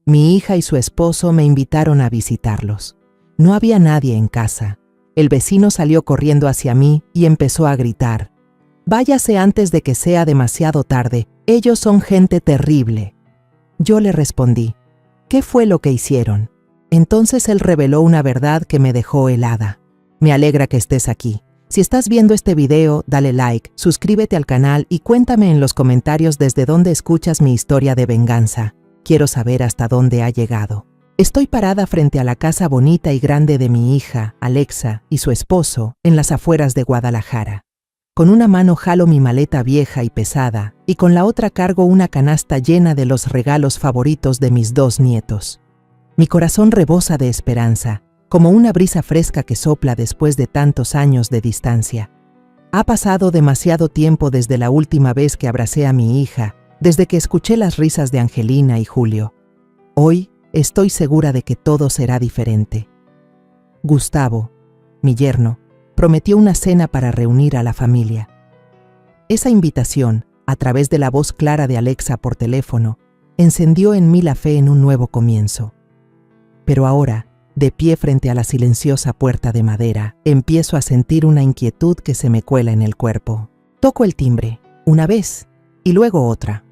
Mi hija y su esposo me invitaron a visitarlos. No había nadie en casa. El vecino salió corriendo hacia mí y empezó a gritar: «Váyase antes de que sea demasiado tarde, ellos son gente terrible». Yo le respondí: «¿Qué fue lo que hicieron?». Entonces él reveló una verdad que me dejó helada. Me alegra que estés aquí. Si estás viendo este video, dale like, suscríbete al canal y cuéntame en los comentarios desde dónde escuchas mi historia de venganza. Quiero saber hasta dónde ha llegado. Estoy parada frente a la casa bonita y grande de mi hija, Alexa, y su esposo, en las afueras de Guadalajara. Con una mano jalo mi maleta vieja y pesada, y con la otra cargo una canasta llena de los regalos favoritos de mis 2 nietos. Mi corazón rebosa de esperanza, como una brisa fresca que sopla después de tantos años de distancia. Ha pasado demasiado tiempo desde la última vez que abracé a mi hija, desde que escuché las risas de Angelina y Julio. Hoy estoy segura de que todo será diferente. Gustavo, mi yerno, prometió una cena para reunir a la familia. Esa invitación, a través de la voz clara de Alexa por teléfono, encendió en mí la fe en un nuevo comienzo. Pero ahora, de pie frente a la silenciosa puerta de madera, empiezo a sentir una inquietud que se me cuela en el cuerpo. Toco el timbre, una vez, y luego otra.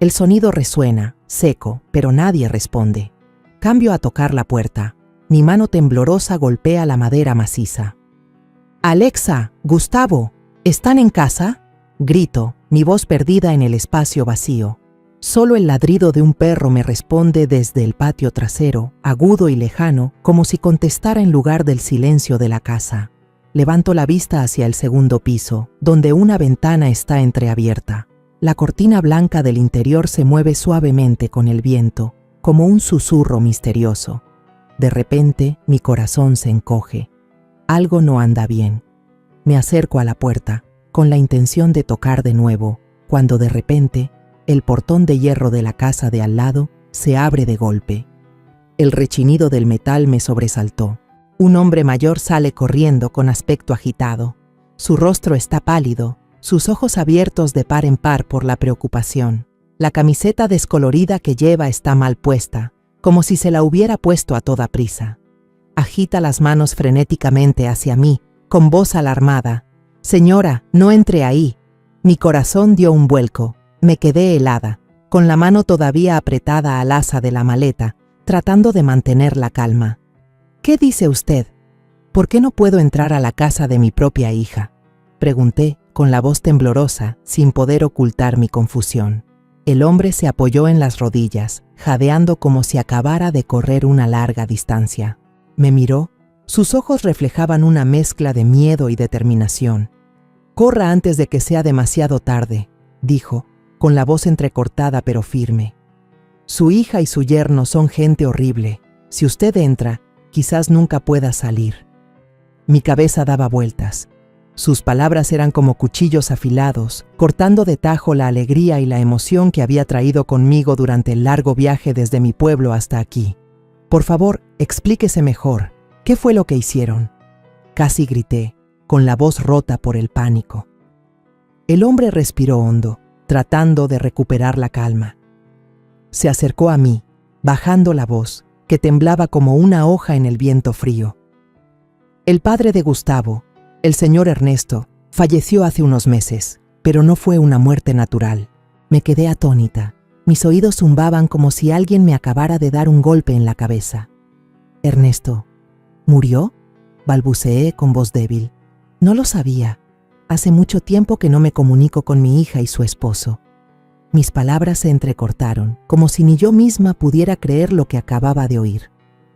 El sonido resuena, seco, pero nadie responde. Cambio a tocar la puerta. Mi mano temblorosa golpea la madera maciza. «Alexa, Gustavo, ¿están en casa?», grito, mi voz perdida en el espacio vacío. Solo el ladrido de un perro me responde desde el patio trasero, agudo y lejano, como si contestara en lugar del silencio de la casa. Levanto la vista hacia el segundo piso, donde una ventana está entreabierta. La cortina blanca del interior se mueve suavemente con el viento, como un susurro misterioso. De repente, mi corazón se encoge. Algo no anda bien. Me acerco a la puerta, con la intención de tocar de nuevo, cuando de repente, el portón de hierro de la casa de al lado se abre de golpe. El rechinido del metal me sobresaltó. Un hombre mayor sale corriendo con aspecto agitado. Su rostro está pálido, sus ojos abiertos de par en par por la preocupación. La camiseta descolorida que lleva está mal puesta, como si se la hubiera puesto a toda prisa. Agita las manos frenéticamente hacia mí, con voz alarmada. «Señora, no entre ahí». Mi corazón dio un vuelco. Me quedé helada, con la mano todavía apretada al asa de la maleta, tratando de mantener la calma. «¿Qué dice usted? ¿Por qué no puedo entrar a la casa de mi propia hija?», pregunté, con la voz temblorosa, sin poder ocultar mi confusión. El hombre se apoyó en las rodillas, jadeando como si acabara de correr una larga distancia. Me miró. Sus ojos reflejaban una mezcla de miedo y determinación. «Corra antes de que sea demasiado tarde», dijo, con la voz entrecortada pero firme. «Su hija y su yerno son gente horrible. Si usted entra, quizás nunca pueda salir». Mi cabeza daba vueltas. Sus palabras eran como cuchillos afilados, cortando de tajo la alegría y la emoción que había traído conmigo durante el largo viaje desde mi pueblo hasta aquí. «Por favor, explíquese mejor. ¿Qué fue lo que hicieron?», casi grité, con la voz rota por el pánico. El hombre respiró hondo, tratando de recuperar la calma. Se acercó a mí, bajando la voz, que temblaba como una hoja en el viento frío. «El padre de Gustavo, el señor Ernesto, falleció hace unos meses, pero no fue una muerte natural». Me quedé atónita. Mis oídos zumbaban como si alguien me acabara de dar un golpe en la cabeza. «¿Ernesto murió?», balbuceé con voz débil. «No lo sabía. Hace mucho tiempo que no me comunico con mi hija y su esposo». Mis palabras se entrecortaron, como si ni yo misma pudiera creer lo que acababa de oír.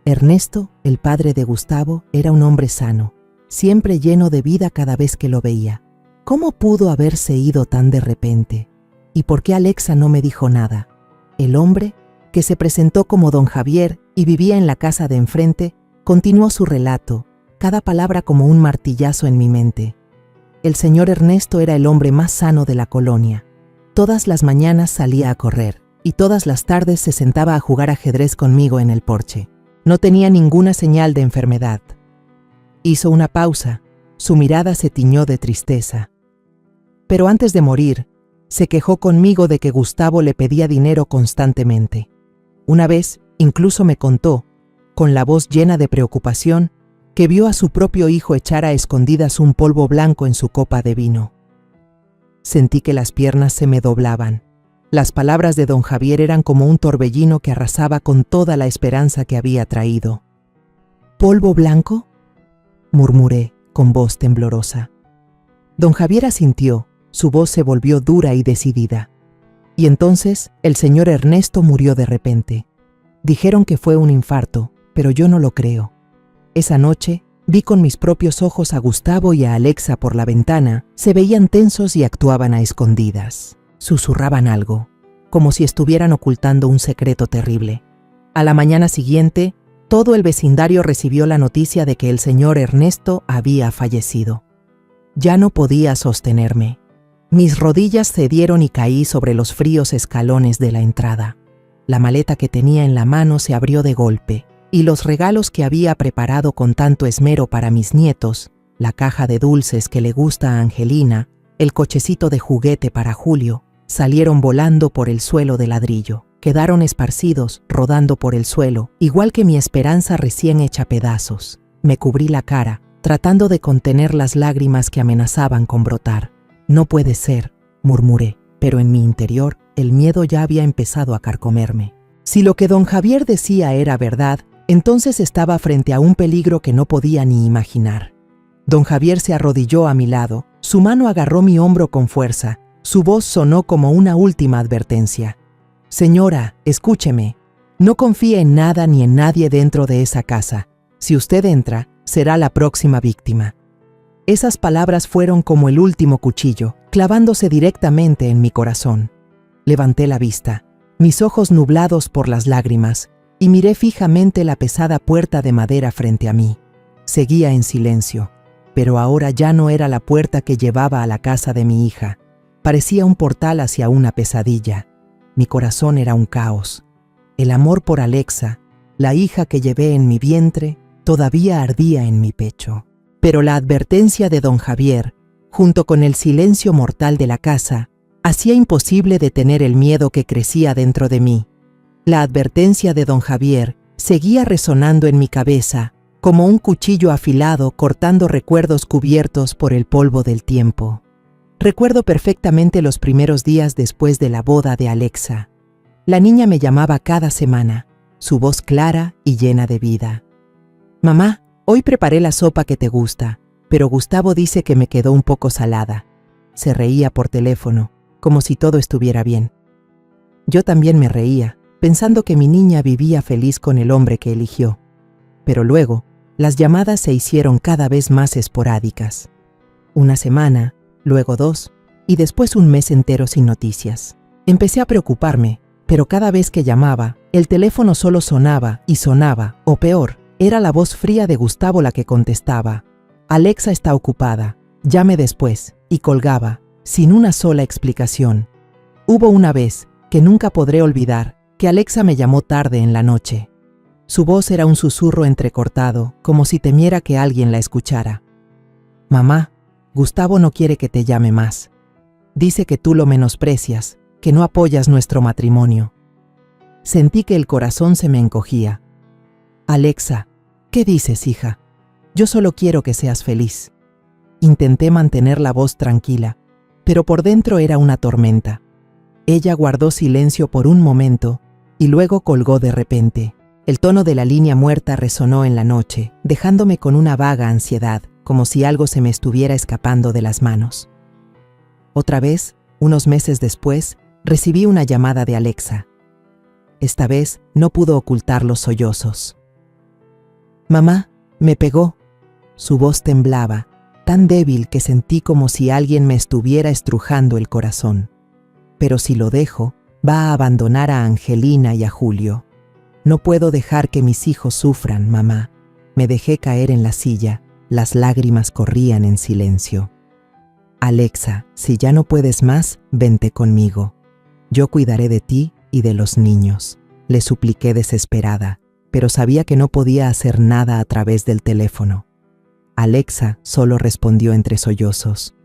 Ernesto, el padre de Gustavo, era un hombre sano, siempre lleno de vida cada vez que lo veía. ¿Cómo pudo haberse ido tan de repente? ¿Y por qué Alexa no me dijo nada? El hombre, que se presentó como don Javier y vivía en la casa de enfrente, continuó su relato, cada palabra como un martillazo en mi mente. El señor Ernesto era el hombre más sano de la colonia. Todas las mañanas salía a correr, y todas las tardes se sentaba a jugar ajedrez conmigo en el porche. No tenía ninguna señal de enfermedad. Hizo una pausa, su mirada se tiñó de tristeza. Pero antes de morir, se quejó conmigo de que Gustavo le pedía dinero constantemente. Una vez, Incluso me contó, con la voz llena de preocupación, que vio a su propio hijo echar a escondidas un polvo blanco en su copa de vino. Sentí que las piernas se me doblaban. Las palabras de don Javier eran como un torbellino que arrasaba con toda la esperanza que había traído. ¿Polvo blanco?, murmuré con voz temblorosa. Don Javier asintió, su voz se volvió dura y decidida. Y entonces el señor Ernesto murió de repente. Dijeron que fue un infarto, pero yo no lo creo. Esa noche vi con mis propios ojos a Gustavo y a Alexa por la ventana. Se veían tensos y actuaban a escondidas. Susurraban algo, como si estuvieran ocultando un secreto terrible. A la mañana siguiente, todo el vecindario recibió la noticia de que el señor Ernesto había fallecido. Ya no podía sostenerme. Mis rodillas cedieron y caí sobre los fríos escalones de la entrada. La maleta que tenía en la mano se abrió de golpe, y los regalos que había preparado con tanto esmero para mis nietos, la caja de dulces que le gusta a Angelina, el cochecito de juguete para Julio, salieron volando por el suelo de ladrillo. Quedaron esparcidos, rodando por el suelo, igual que mi esperanza recién hecha pedazos. Me cubrí la cara, tratando de contener las lágrimas que amenazaban con brotar. No puede ser, murmuré, pero en mi interior el miedo ya había empezado a carcomerme. Si lo que don Javier decía era verdad, entonces estaba frente a un peligro que no podía ni imaginar. Don Javier se arrodilló a mi lado, su mano agarró mi hombro con fuerza, su voz sonó como una última advertencia. Señora, escúcheme, no confíe en nada ni en nadie dentro de esa casa. Si usted entra, será la próxima víctima. Esas palabras fueron como el último cuchillo, clavándose directamente en mi corazón. Levanté la vista, mis ojos nublados por las lágrimas, y miré fijamente la pesada puerta de madera frente a mí. Seguía en silencio, pero ahora ya no era la puerta que llevaba a la casa de mi hija. Parecía un portal hacia una pesadilla. Mi corazón era un caos. El amor por Alexa, la hija que llevé en mi vientre, todavía ardía en mi pecho. Pero la advertencia de don Javier, junto con el silencio mortal de la casa, hacía imposible detener el miedo que crecía dentro de mí. La advertencia de don Javier seguía resonando en mi cabeza, como un cuchillo afilado cortando recuerdos cubiertos por el polvo del tiempo. Recuerdo perfectamente los primeros días después de la boda de Alexa. La niña me llamaba cada semana, su voz clara y llena de vida. Mamá, hoy preparé la sopa que te gusta, pero Gustavo dice que me quedó un poco salada. Se reía por teléfono, como si todo estuviera bien. Yo también me reía, pensando que mi niña vivía feliz con el hombre que eligió. Pero luego, las llamadas se hicieron cada vez más esporádicas. Una semana, luego 2, y después un mes entero sin noticias. Empecé a preocuparme, pero cada vez que llamaba, el teléfono solo sonaba y sonaba, o peor, era la voz fría de Gustavo la que contestaba. Alexa está ocupada, llame después, y colgaba, sin una sola explicación. Hubo una vez, que nunca podré olvidar, que Alexa me llamó tarde en la noche. Su voz era un susurro entrecortado, como si temiera que alguien la escuchara. Mamá, Gustavo no quiere que te llame más. Dice que tú lo menosprecias, que no apoyas nuestro matrimonio. Sentí que el corazón se me encogía. Alexa, ¿qué dices, hija? Yo solo quiero que seas feliz. Intenté mantener la voz tranquila, pero por dentro era una tormenta. Ella guardó silencio por un momento y luego colgó de repente. El tono de la línea muerta resonó en la noche, dejándome con una vaga ansiedad, como si algo se me estuviera escapando de las manos. Otra vez, unos meses después, recibí una llamada de Alexa. Esta vez no pudo ocultar los sollozos. Mamá, me pegó. Su voz temblaba, tan débil que sentí como si alguien me estuviera estrujando el corazón. Pero si lo dejo, va a abandonar a Angelina y a Julio. No puedo dejar que mis hijos sufran, mamá. Me dejé caer en la silla, las lágrimas corrían en silencio. Alexa, si ya no puedes más, vente conmigo. Yo cuidaré de ti y de los niños, le supliqué desesperada, pero sabía que no podía hacer nada a través del teléfono. Alexa solo respondió entre sollozos.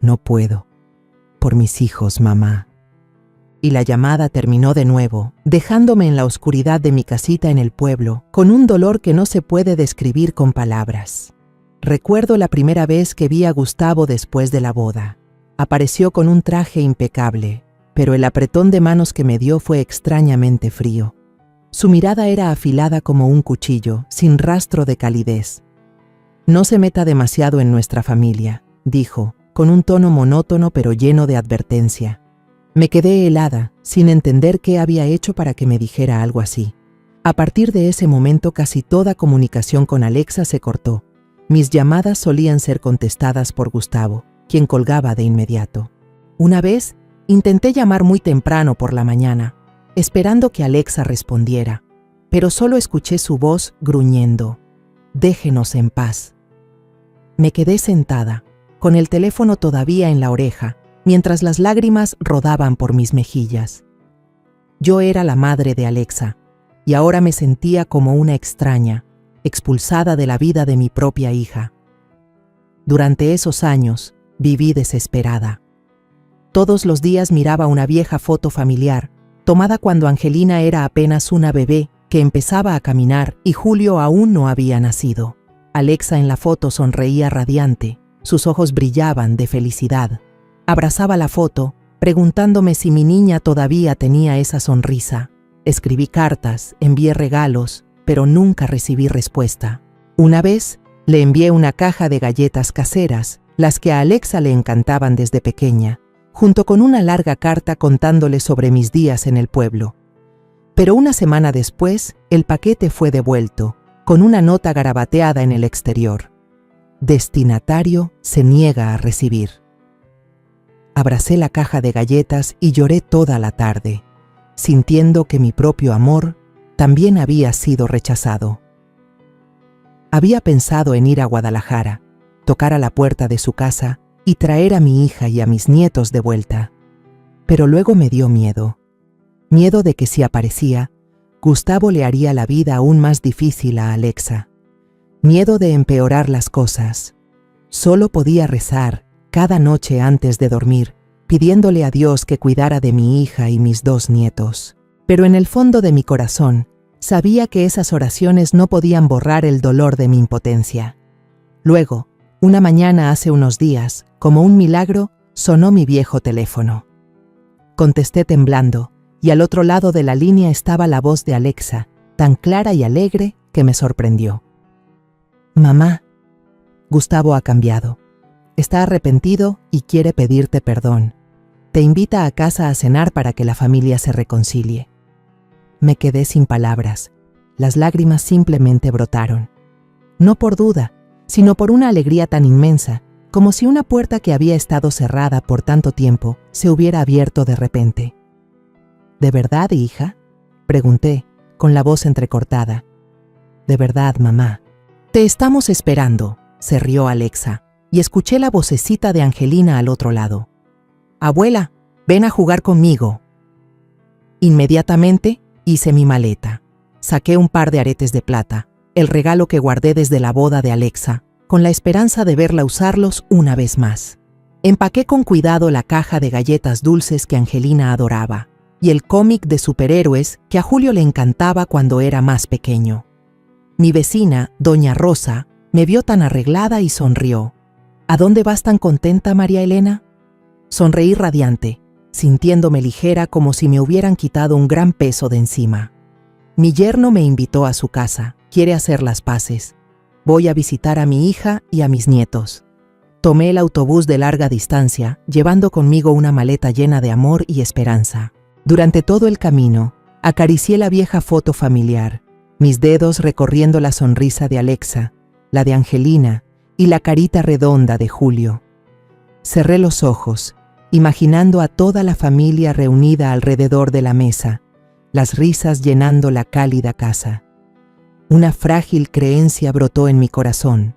No puedo. Por mis hijos, mamá. y la llamada terminó de nuevo, dejándome en la oscuridad de mi casita en el pueblo, con un dolor que no se puede describir con palabras. Recuerdo la primera vez que vi a Gustavo después de la boda. Apareció con un traje impecable, pero el apretón de manos que me dio fue extrañamente frío. Su mirada era afilada como un cuchillo, sin rastro de calidez. «No se meta demasiado en nuestra familia», dijo, con un tono monótono pero lleno de advertencia. Me quedé helada, sin entender qué había hecho para que me dijera algo así. A partir de ese momento casi toda comunicación con Alexa se cortó. Mis llamadas solían ser contestadas por Gustavo, quien colgaba de inmediato. Una vez, intenté llamar muy temprano por la mañana, esperando que Alexa respondiera, pero solo escuché su voz gruñendo: «Déjenos en paz». Me quedé sentada, con el teléfono todavía en la oreja, mientras las lágrimas rodaban por mis mejillas. Yo era la madre de Alexa, y ahora me sentía como una extraña, expulsada de la vida de mi propia hija. Durante esos años, viví desesperada. Todos los días miraba una vieja foto familiar, tomada cuando Angelina era apenas una bebé que empezaba a caminar y Julio aún no había nacido. Alexa en la foto sonreía radiante, sus ojos brillaban de felicidad. Abrazaba la foto, preguntándome si mi niña todavía tenía esa sonrisa. Escribí cartas, envié regalos, pero nunca recibí respuesta. Una vez, le envié una caja de galletas caseras, las que a Alexa le encantaban desde pequeña, junto con una larga carta contándole sobre mis días en el pueblo. Pero una semana después, el paquete fue devuelto, con una nota garabateada en el exterior. Destinatario se niega a recibir. Abracé la caja de galletas y lloré toda la tarde, sintiendo que mi propio amor también había sido rechazado. Había pensado en ir a Guadalajara, tocar a la puerta de su casa y traer a mi hija y a mis nietos de vuelta. Pero luego me dio miedo. Miedo de que si aparecía, Gustavo le haría la vida aún más difícil a Alexa. Miedo de empeorar las cosas. Solo podía rezar cada noche antes de dormir, pidiéndole a Dios que cuidara de mi hija y mis 2 nietos. Pero en el fondo de mi corazón, sabía que esas oraciones no podían borrar el dolor de mi impotencia. Luego, una mañana hace unos días, como un milagro, sonó mi viejo teléfono. Contesté temblando, y al otro lado de la línea estaba la voz de Alexa, tan clara y alegre que me sorprendió. «Mamá, Gustavo ha cambiado. Está arrepentido y quiere pedirte perdón. Te invita a casa a cenar para que la familia se reconcilie». Me quedé sin palabras. Las lágrimas simplemente brotaron. No por duda, sino por una alegría tan inmensa, como si una puerta que había estado cerrada por tanto tiempo se hubiera abierto de repente. «¿De verdad, hija?», pregunté, con la voz entrecortada. «De verdad, mamá». «Te estamos esperando», se rió Alexa, y escuché la vocecita de Angelina al otro lado. «Abuela, ven a jugar conmigo». Inmediatamente hice mi maleta. Saqué un par de aretes de plata, el regalo que guardé desde la boda de Alexa, con la esperanza de verla usarlos una vez más. Empaqué con cuidado la caja de galletas dulces que Angelina adoraba, y el cómic de superhéroes que a Julio le encantaba cuando era más pequeño. Mi vecina, doña Rosa, me vio tan arreglada y sonrió. «¿A dónde vas tan contenta, María Elena?». Sonreí radiante, sintiéndome ligera como si me hubieran quitado un gran peso de encima. «Mi yerno me invitó a su casa, quiere hacer las paces. Voy a visitar a mi hija y a mis nietos». Tomé el autobús de larga distancia, llevando conmigo una maleta llena de amor y esperanza. Durante todo el camino, acaricié la vieja foto familiar, mis dedos recorriendo la sonrisa de Alexa, la de Angelina y la carita redonda de Julio. Cerré los ojos, imaginando a toda la familia reunida alrededor de la mesa, las risas llenando la cálida casa. Una frágil creencia brotó en mi corazón,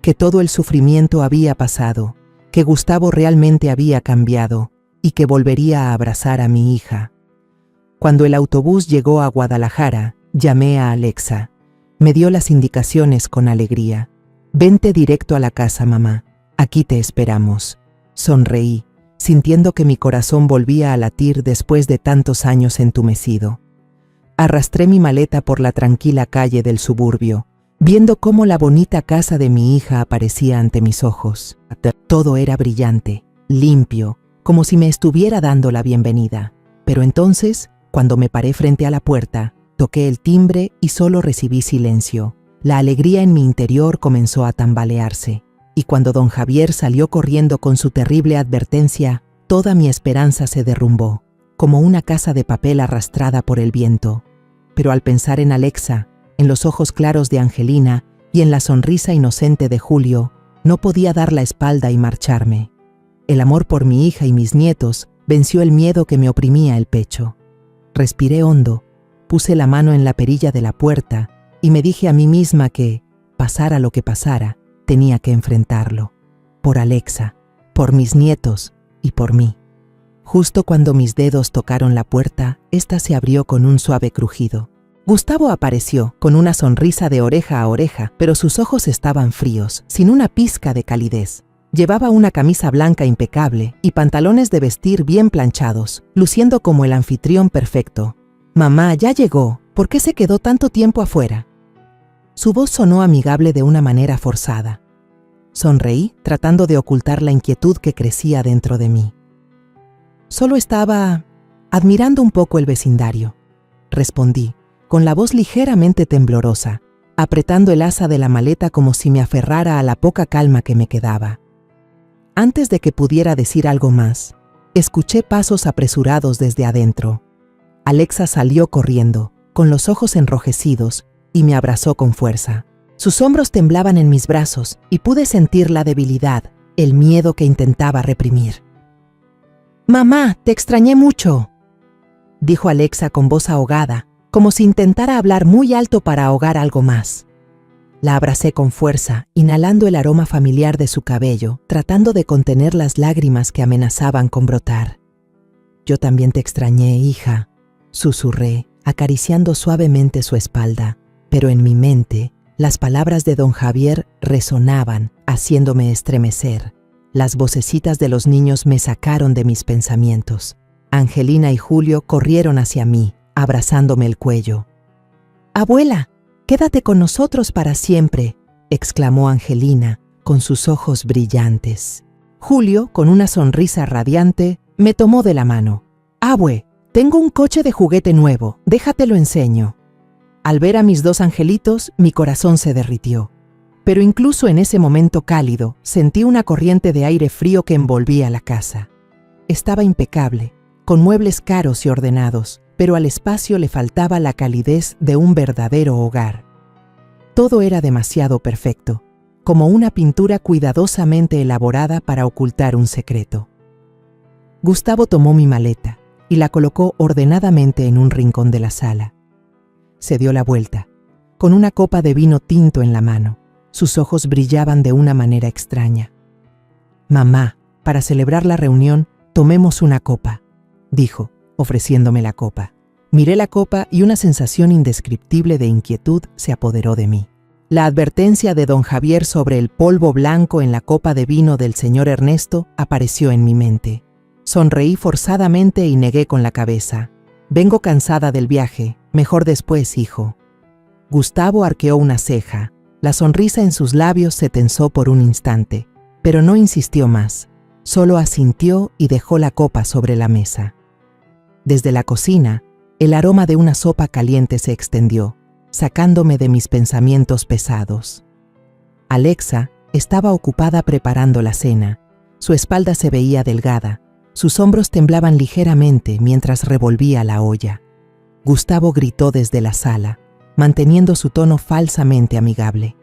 que todo el sufrimiento había pasado, que Gustavo realmente había cambiado y que volvería a abrazar a mi hija. Cuando el autobús llegó a Guadalajara, llamé a Alexa. Me dio las indicaciones con alegría. «Vente directo a la casa, mamá. Aquí te esperamos». Sonreí, sintiendo que mi corazón volvía a latir después de tantos años entumecido. Arrastré mi maleta por la tranquila calle del suburbio, viendo cómo la bonita casa de mi hija aparecía ante mis ojos. Todo era brillante, limpio, como si me estuviera dando la bienvenida. Pero entonces, cuando me paré frente a la puerta, toqué el timbre y solo recibí silencio. La alegría en mi interior comenzó a tambalearse, y cuando don Javier salió corriendo con su terrible advertencia, toda mi esperanza se derrumbó, como una casa de papel arrastrada por el viento. Pero al pensar en Alexa, en los ojos claros de Angelina y en la sonrisa inocente de Julio, no podía dar la espalda y marcharme. El amor por mi hija y mis nietos venció el miedo que me oprimía el pecho. Respiré hondo, puse la mano en la perilla de la puerta y me dije a mí misma que, pasara lo que pasara, tenía que enfrentarlo. Por Alexa, por mis nietos y por mí. Justo cuando mis dedos tocaron la puerta, ésta se abrió con un suave crujido. Gustavo apareció, con una sonrisa de oreja a oreja, pero sus ojos estaban fríos, sin una pizca de calidez. Llevaba una camisa blanca impecable y pantalones de vestir bien planchados, luciendo como el anfitrión perfecto. «Mamá, ya llegó. ¿Por qué se quedó tanto tiempo afuera?» Su voz sonó amigable de una manera forzada. Sonreí, tratando de ocultar la inquietud que crecía dentro de mí. «Solo estaba admirando un poco el vecindario», respondí, con la voz ligeramente temblorosa, apretando el asa de la maleta como si me aferrara a la poca calma que me quedaba. Antes de que pudiera decir algo más, escuché pasos apresurados desde adentro. Alexa salió corriendo, con los ojos enrojecidos, y me abrazó con fuerza. Sus hombros temblaban en mis brazos y pude sentir la debilidad, el miedo que intentaba reprimir. «Mamá, te extrañé mucho», dijo Alexa con voz ahogada, como si intentara hablar muy alto para ahogar algo más. La abracé con fuerza, inhalando el aroma familiar de su cabello, tratando de contener las lágrimas que amenazaban con brotar. «Yo también te extrañé, hija», susurré, acariciando suavemente su espalda, pero en mi mente, las palabras de don Javier resonaban, haciéndome estremecer. Las vocecitas de los niños me sacaron de mis pensamientos. Angelina y Julio corrieron hacia mí, abrazándome el cuello. «Abuela, quédate con nosotros para siempre», exclamó Angelina, con sus ojos brillantes. Julio, con una sonrisa radiante, me tomó de la mano. «Abue, tengo un coche de juguete nuevo, déjatelo enseño». Al ver a mis dos angelitos, mi corazón se derritió. Pero incluso en ese momento cálido, sentí una corriente de aire frío que envolvía la casa. Estaba impecable, con muebles caros y ordenados, pero al espacio le faltaba la calidez de un verdadero hogar. Todo era demasiado perfecto, como una pintura cuidadosamente elaborada para ocultar un secreto. Gustavo tomó mi maleta y la colocó ordenadamente en un rincón de la sala. Se dio la vuelta, con una copa de vino tinto en la mano. Sus ojos brillaban de una manera extraña. «Mamá, para celebrar la reunión, tomemos una copa», dijo, ofreciéndome la copa. Miré la copa y una sensación indescriptible de inquietud se apoderó de mí. La advertencia de don Javier sobre el polvo blanco en la copa de vino del señor Ernesto apareció en mi mente. Sonreí forzadamente y negué con la cabeza. «Vengo cansada del viaje, mejor después, hijo». Gustavo arqueó una ceja. La sonrisa en sus labios se tensó por un instante, pero no insistió más. Solo asintió y dejó la copa sobre la mesa. Desde la cocina, el aroma de una sopa caliente se extendió, sacándome de mis pensamientos pesados. Alexa estaba ocupada preparando la cena. Su espalda se veía delgada, sus hombros temblaban ligeramente mientras revolvía la olla. Gustavo gritó desde la sala, manteniendo su tono falsamente amigable.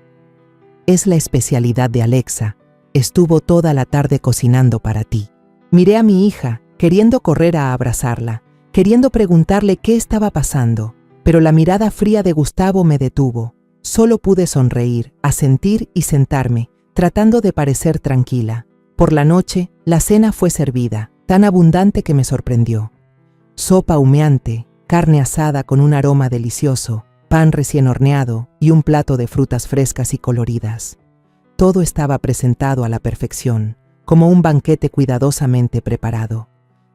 «Es la especialidad de Alexa. Estuvo toda la tarde cocinando para ti». Miré a mi hija, queriendo correr a abrazarla, queriendo preguntarle qué estaba pasando, pero la mirada fría de Gustavo me detuvo. Solo pude sonreír, asentir y sentarme, tratando de parecer tranquila. Por la noche, la cena fue servida, tan abundante que me sorprendió. Sopa humeante, carne asada con un aroma delicioso, pan recién horneado y un plato de frutas frescas y coloridas. Todo estaba presentado a la perfección, como un banquete cuidadosamente preparado.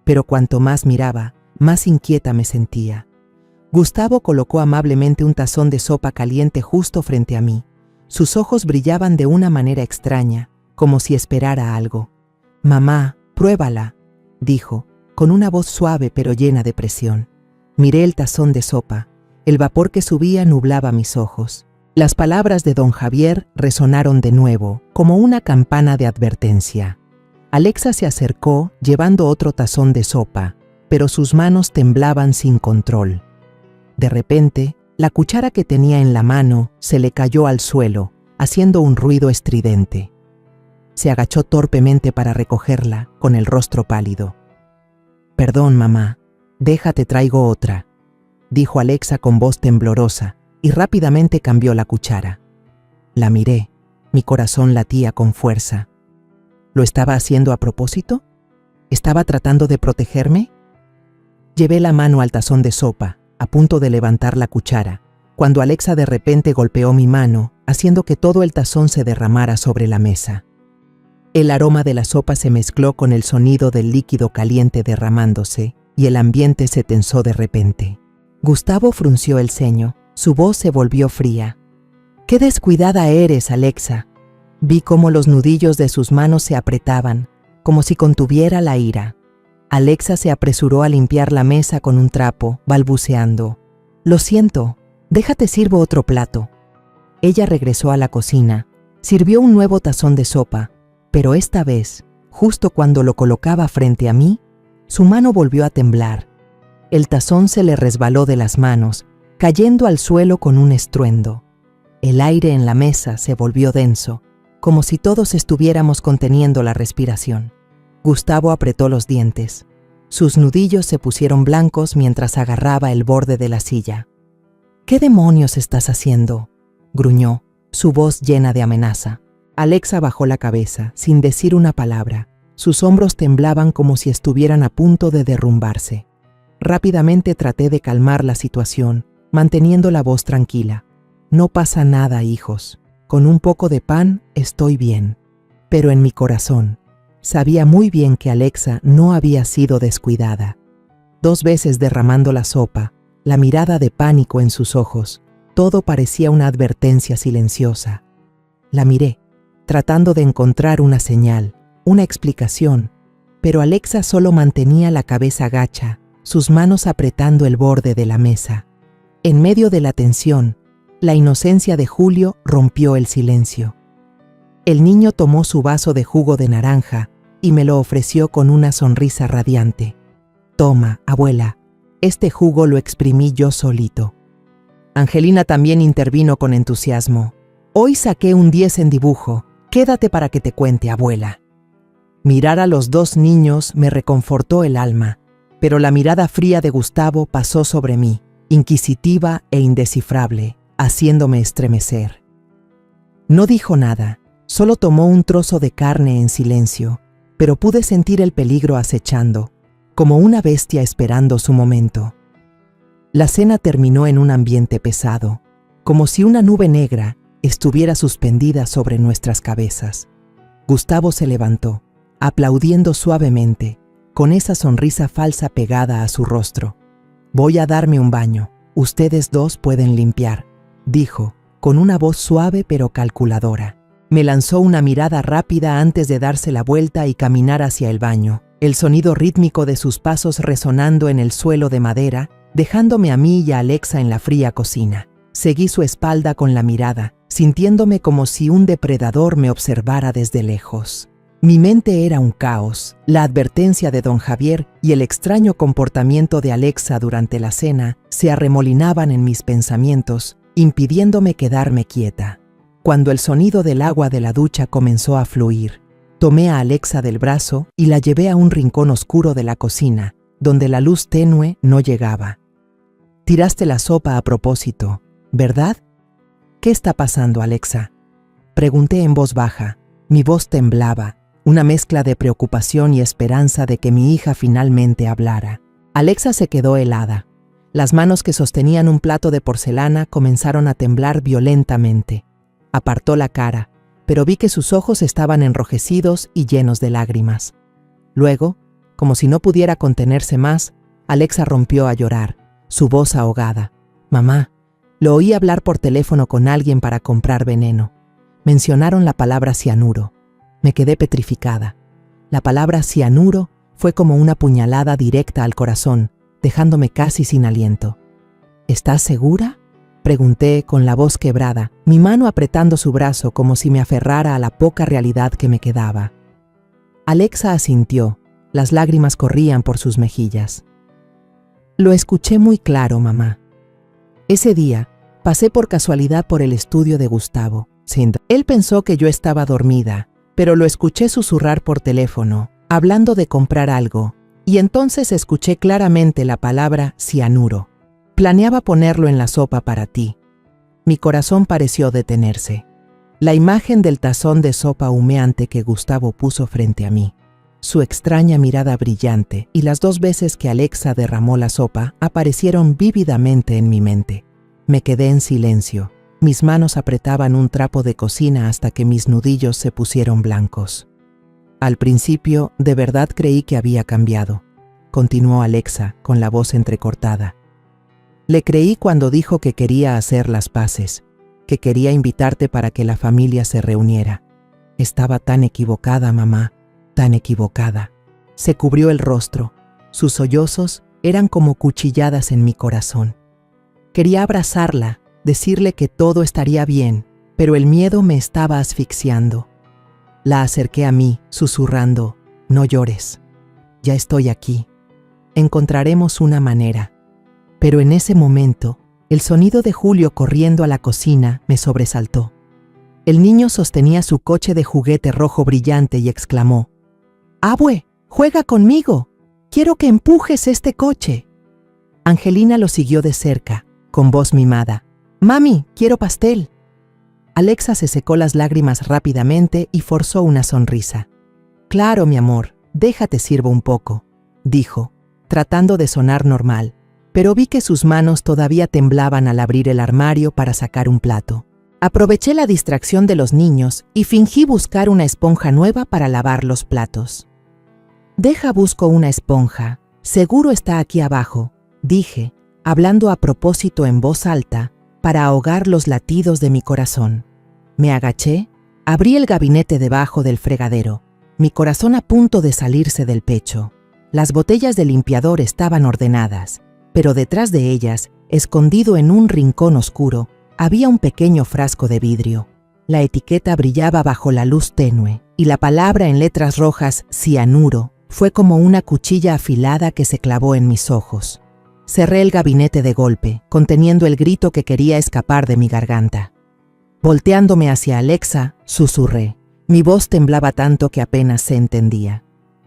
Pero cuanto más miraba, más inquieta me sentía. Gustavo colocó amablemente un tazón de sopa caliente justo frente a mí. Sus ojos brillaban de una manera extraña, como si esperara algo. «Mamá, pruébala», dijo, con una voz suave pero llena de presión. Miré el tazón de sopa. El vapor que subía nublaba mis ojos. Las palabras de don Javier resonaron de nuevo, como una campana de advertencia. Alexa se acercó, llevando otro tazón de sopa, pero sus manos temblaban sin control. De repente, la cuchara que tenía en la mano se le cayó al suelo, haciendo un ruido estridente. Se agachó torpemente para recogerla, con el rostro pálido. «Perdón, mamá, déjate traigo otra», dijo Alexa con voz temblorosa, y rápidamente cambió la cuchara. La miré, mi corazón latía con fuerza. ¿Lo estaba haciendo a propósito? ¿Estaba tratando de protegerme? Llevé la mano al tazón de sopa, a punto de levantar la cuchara, cuando Alexa de repente golpeó mi mano, haciendo que todo el tazón se derramara sobre la mesa. El aroma de la sopa se mezcló con el sonido del líquido caliente derramándose, y el ambiente se tensó de repente. Gustavo frunció el ceño, su voz se volvió fría. «¡Qué descuidada eres, Alexa!». Vi cómo los nudillos de sus manos se apretaban, como si contuviera la ira. Alexa se apresuró a limpiar la mesa con un trapo, balbuceando. «Lo siento, déjate sirvo otro plato». Ella regresó a la cocina, sirvió un nuevo tazón de sopa, pero esta vez, justo cuando lo colocaba frente a mí, su mano volvió a temblar. El tazón se le resbaló de las manos, cayendo al suelo con un estruendo. El aire en la mesa se volvió denso, como si todos estuviéramos conteniendo la respiración. Gustavo apretó los dientes. Sus nudillos se pusieron blancos mientras agarraba el borde de la silla. «¿Qué demonios estás haciendo?», gruñó, su voz llena de amenaza. Alexa bajó la cabeza, sin decir una palabra. Sus hombros temblaban como si estuvieran a punto de derrumbarse. Rápidamente traté de calmar la situación, manteniendo la voz tranquila. «No pasa nada, hijos. Con un poco de pan estoy bien». Pero en mi corazón, sabía muy bien que Alexa no había sido descuidada. 2 veces derramando la sopa, la mirada de pánico en sus ojos, todo parecía una advertencia silenciosa. La miré, tratando de encontrar una señal, una explicación, pero Alexa solo mantenía la cabeza gacha, sus manos apretando el borde de la mesa. En medio de la tensión, la inocencia de Julio rompió el silencio. El niño tomó su vaso de jugo de naranja y me lo ofreció con una sonrisa radiante. «Toma, abuela, este jugo lo exprimí yo solito». Angelina también intervino con entusiasmo. «Hoy saqué un 10 en dibujo. Quédate para que te cuente, abuela». Mirar a los 2 niños me reconfortó el alma, pero la mirada fría de Gustavo pasó sobre mí, inquisitiva e indescifrable, haciéndome estremecer. No dijo nada, solo tomó un trozo de carne en silencio, pero pude sentir el peligro acechando, como una bestia esperando su momento. La cena terminó en un ambiente pesado, como si una nube negra estuviera suspendida sobre nuestras cabezas. Gustavo se levantó, aplaudiendo suavemente, con esa sonrisa falsa pegada a su rostro. «Voy a darme un baño, ustedes 2 pueden limpiar», dijo, con una voz suave pero calculadora. Me lanzó una mirada rápida antes de darse la vuelta y caminar hacia el baño, el sonido rítmico de sus pasos resonando en el suelo de madera, dejándome a mí y a Alexa en la fría cocina. Seguí su espalda con la mirada, sintiéndome como si un depredador me observara desde lejos. Mi mente era un caos. La advertencia de don Javier y el extraño comportamiento de Alexa durante la cena se arremolinaban en mis pensamientos, impidiéndome quedarme quieta. Cuando el sonido del agua de la ducha comenzó a fluir, tomé a Alexa del brazo y la llevé a un rincón oscuro de la cocina, donde la luz tenue no llegaba. «Tiraste la sopa a propósito, ¿verdad?». «¿Qué está pasando, Alexa?», pregunté en voz baja. Mi voz temblaba, una mezcla de preocupación y esperanza de que mi hija finalmente hablara. Alexa se quedó helada. Las manos que sostenían un plato de porcelana comenzaron a temblar violentamente. Apartó la cara, pero vi que sus ojos estaban enrojecidos y llenos de lágrimas. Luego, como si no pudiera contenerse más, Alexa rompió a llorar, su voz ahogada. «Mamá, lo oí hablar por teléfono con alguien para comprar veneno. Mencionaron la palabra cianuro. Me quedé petrificada. La palabra cianuro fue como una puñalada directa al corazón, dejándome casi sin aliento. ¿Estás segura?», pregunté con la voz quebrada, mi mano apretando su brazo como si me aferrara a la poca realidad que me quedaba. Alexa asintió, las lágrimas corrían por sus mejillas. «Lo escuché muy claro, mamá. Ese día, pasé por casualidad por el estudio de Gustavo. Él pensó que yo estaba dormida, pero lo escuché susurrar por teléfono, hablando de comprar algo, y entonces escuché claramente la palabra cianuro. Planeaba ponerlo en la sopa para ti». Mi corazón pareció detenerse. La imagen del tazón de sopa humeante que Gustavo puso frente a mí, su extraña mirada brillante y las 2 veces que Alexa derramó la sopa aparecieron vívidamente en mi mente. Me quedé en silencio. Mis manos apretaban un trapo de cocina hasta que mis nudillos se pusieron blancos. «Al principio, de verdad creí que había cambiado», continuó Alexa con la voz entrecortada. «Le creí cuando dijo que quería hacer las paces, que quería invitarte para que la familia se reuniera. Estaba tan equivocada, mamá, tan equivocada». Se cubrió el rostro. Sus sollozos eran como cuchilladas en mi corazón. Quería abrazarla, decirle que todo estaría bien, pero el miedo me estaba asfixiando. La acerqué a mí, susurrando: «No llores. Ya estoy aquí. Encontraremos una manera». Pero en ese momento, el sonido de Julio corriendo a la cocina me sobresaltó. El niño sostenía su coche de juguete rojo brillante y exclamó: «¡Abue, juega conmigo! ¡Quiero que empujes este coche!». Angelina lo siguió de cerca, con voz mimada: «Mami, quiero pastel». Alexa se secó las lágrimas rápidamente y forzó una sonrisa. «Claro, mi amor, déjate sirvo un poco», dijo, tratando de sonar normal, pero vi que sus manos todavía temblaban al abrir el armario para sacar un plato. Aproveché la distracción de los niños y fingí buscar una esponja nueva para lavar los platos. «Deja busco una esponja, seguro está aquí abajo», dije, hablando a propósito en voz alta para ahogar los latidos de mi corazón. Me agaché, abrí el gabinete debajo del fregadero, mi corazón a punto de salirse del pecho. Las botellas de limpiador estaban ordenadas, pero detrás de ellas, escondido en un rincón oscuro, había un pequeño frasco de vidrio. La etiqueta brillaba bajo la luz tenue, y la palabra en letras rojas cianuro fue como una cuchilla afilada que se clavó en mis ojos. Cerré el gabinete de golpe, conteniendo el grito que quería escapar de mi garganta. Volteándome hacia Alexa, susurré. Mi voz temblaba tanto que apenas se entendía: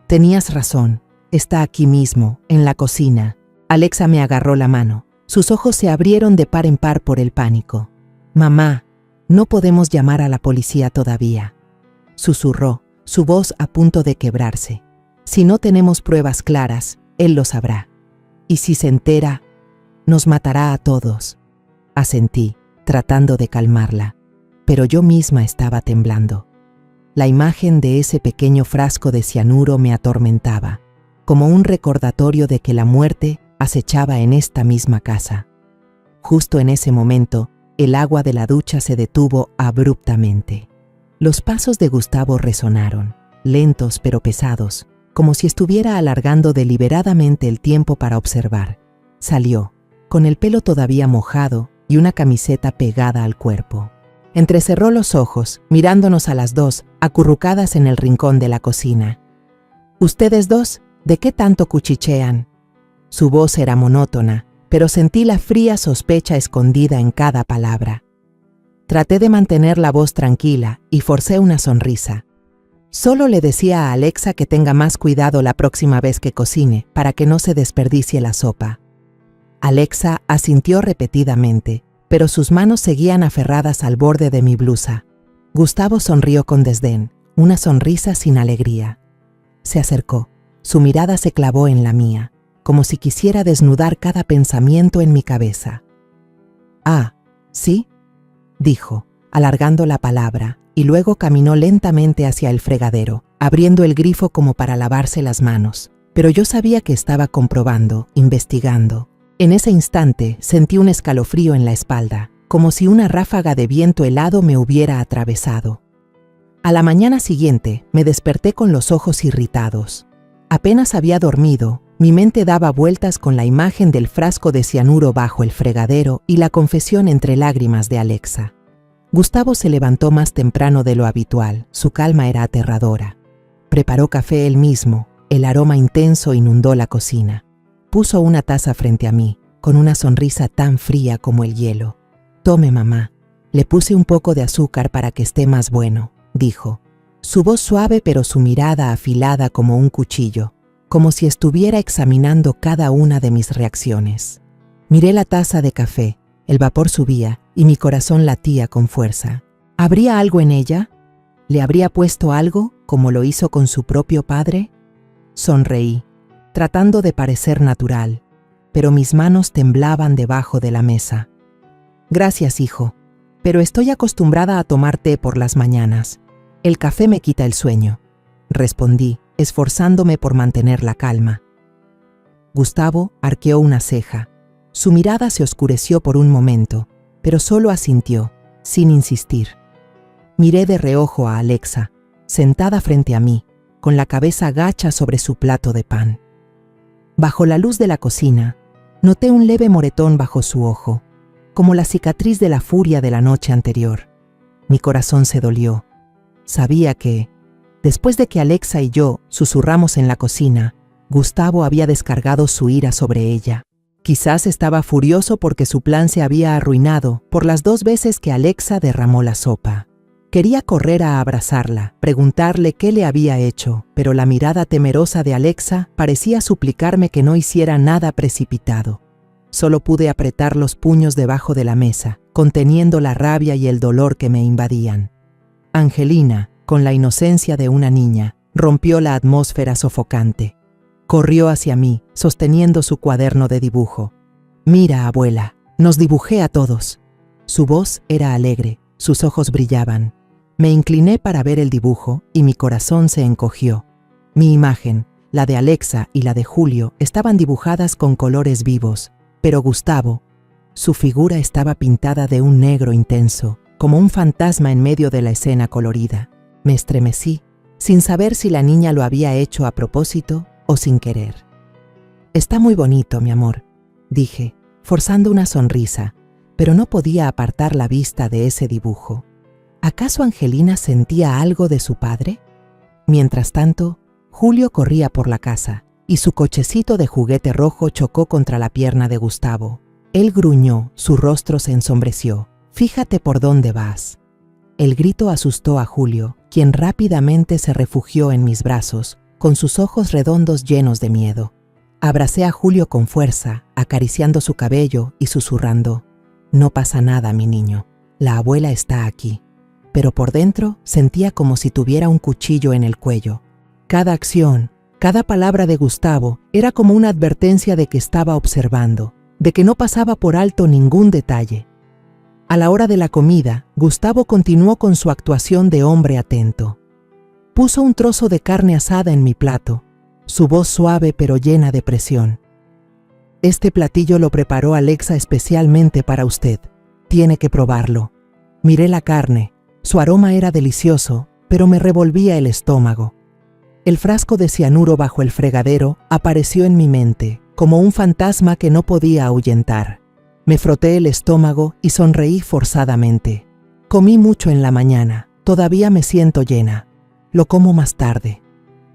«Tenías razón, está aquí mismo, en la cocina». Alexa me agarró la mano. Sus ojos se abrieron de par en par por el pánico. «Mamá, no podemos llamar a la policía todavía», susurró, su voz a punto de quebrarse. «Si no tenemos pruebas claras, él lo sabrá. Y si se entera, nos matará a todos». Asentí, tratando de calmarla, pero yo misma estaba temblando. La imagen de ese pequeño frasco de cianuro me atormentaba, como un recordatorio de que la muerte acechaba en esta misma casa. Justo en ese momento, el agua de la ducha se detuvo abruptamente. Los pasos de Gustavo resonaron, lentos pero pesados, como si estuviera alargando deliberadamente el tiempo para observar. Salió, con el pelo todavía mojado y una camiseta pegada al cuerpo. Entrecerró los ojos, mirándonos a las 2, acurrucadas en el rincón de la cocina. «¿Ustedes 2, de qué tanto cuchichean?». Su voz era monótona, pero sentí la fría sospecha escondida en cada palabra. Traté de mantener la voz tranquila y forcé una sonrisa. «Solo le decía a Alexa que tenga más cuidado la próxima vez que cocine, para que no se desperdicie la sopa». Alexa asintió repetidamente, pero sus manos seguían aferradas al borde de mi blusa. Gustavo sonrió con desdén, una sonrisa sin alegría. Se acercó, su mirada se clavó en la mía, como si quisiera desnudar cada pensamiento en mi cabeza. «Ah, ¿sí?», dijo, alargando la palabra, y luego caminó lentamente hacia el fregadero, abriendo el grifo como para lavarse las manos. Pero yo sabía que estaba comprobando, investigando. En ese instante sentí un escalofrío en la espalda, como si una ráfaga de viento helado me hubiera atravesado. A la mañana siguiente me desperté con los ojos irritados. Apenas había dormido, mi mente daba vueltas con la imagen del frasco de cianuro bajo el fregadero y la confesión entre lágrimas de Alexa. Gustavo se levantó más temprano de lo habitual, su calma era aterradora. Preparó café él mismo, el aroma intenso inundó la cocina. Puso una taza frente a mí, con una sonrisa tan fría como el hielo. «Tome, mamá. Le puse un poco de azúcar para que esté más bueno», dijo. Su voz suave pero su mirada afilada como un cuchillo, como si estuviera examinando cada una de mis reacciones. Miré la taza de café, el vapor subía y mi corazón latía con fuerza. ¿Habría algo en ella? ¿Le habría puesto algo, como lo hizo con su propio padre? Sonreí, tratando de parecer natural, pero mis manos temblaban debajo de la mesa. «Gracias, hijo, pero estoy acostumbrada a tomar té por las mañanas. El café me quita el sueño», respondí, esforzándome por mantener la calma. Gustavo arqueó una ceja. Su mirada se oscureció por un momento, pero solo asintió, sin insistir. Miré de reojo a Alexa, sentada frente a mí, con la cabeza gacha sobre su plato de pan. Bajo la luz de la cocina, noté un leve moretón bajo su ojo, como la cicatriz de la furia de la noche anterior. Mi corazón se dolió. Sabía que, después de que Alexa y yo susurramos en la cocina, Gustavo había descargado su ira sobre ella. Quizás estaba furioso porque su plan se había arruinado por las 2 veces que Alexa derramó la sopa. Quería correr a abrazarla, preguntarle qué le había hecho, pero la mirada temerosa de Alexa parecía suplicarme que no hiciera nada precipitado. Solo pude apretar los puños debajo de la mesa, conteniendo la rabia y el dolor que me invadían. Angelina, con la inocencia de una niña, rompió la atmósfera sofocante. Corrió hacia mí, sosteniendo su cuaderno de dibujo. «Mira, abuela, nos dibujé a todos». Su voz era alegre, sus ojos brillaban. Me incliné para ver el dibujo y mi corazón se encogió. Mi imagen, la de Alexa y la de Julio, estaban dibujadas con colores vivos, pero Gustavo, su figura estaba pintada de un negro intenso, como un fantasma en medio de la escena colorida. Me estremecí, sin saber si la niña lo había hecho a propósito o sin querer. «Está muy bonito, mi amor», dije, forzando una sonrisa, pero no podía apartar la vista de ese dibujo. ¿Acaso Angelina sentía algo de su padre? Mientras tanto, Julio corría por la casa, y su cochecito de juguete rojo chocó contra la pierna de Gustavo. Él gruñó, su rostro se ensombreció. «Fíjate por dónde vas». El grito asustó a Julio, quien rápidamente se refugió en mis brazos, con sus ojos redondos llenos de miedo. Abracé a Julio con fuerza, acariciando su cabello y susurrando: «No pasa nada, mi niño. La abuela está aquí». Pero por dentro sentía como si tuviera un cuchillo en el cuello. Cada acción, cada palabra de Gustavo era como una advertencia de que estaba observando, de que no pasaba por alto ningún detalle. A la hora de la comida, Gustavo continuó con su actuación de hombre atento. Puso un trozo de carne asada en mi plato, su voz suave pero llena de presión. «Este platillo lo preparó Alexa especialmente para usted. Tiene que probarlo». Miré la carne. Su aroma era delicioso, pero me revolvía el estómago. El frasco de cianuro bajo el fregadero apareció en mi mente, como un fantasma que no podía ahuyentar. Me froté el estómago y sonreí forzadamente. Comí mucho en la mañana, todavía me siento llena. Lo como más tarde.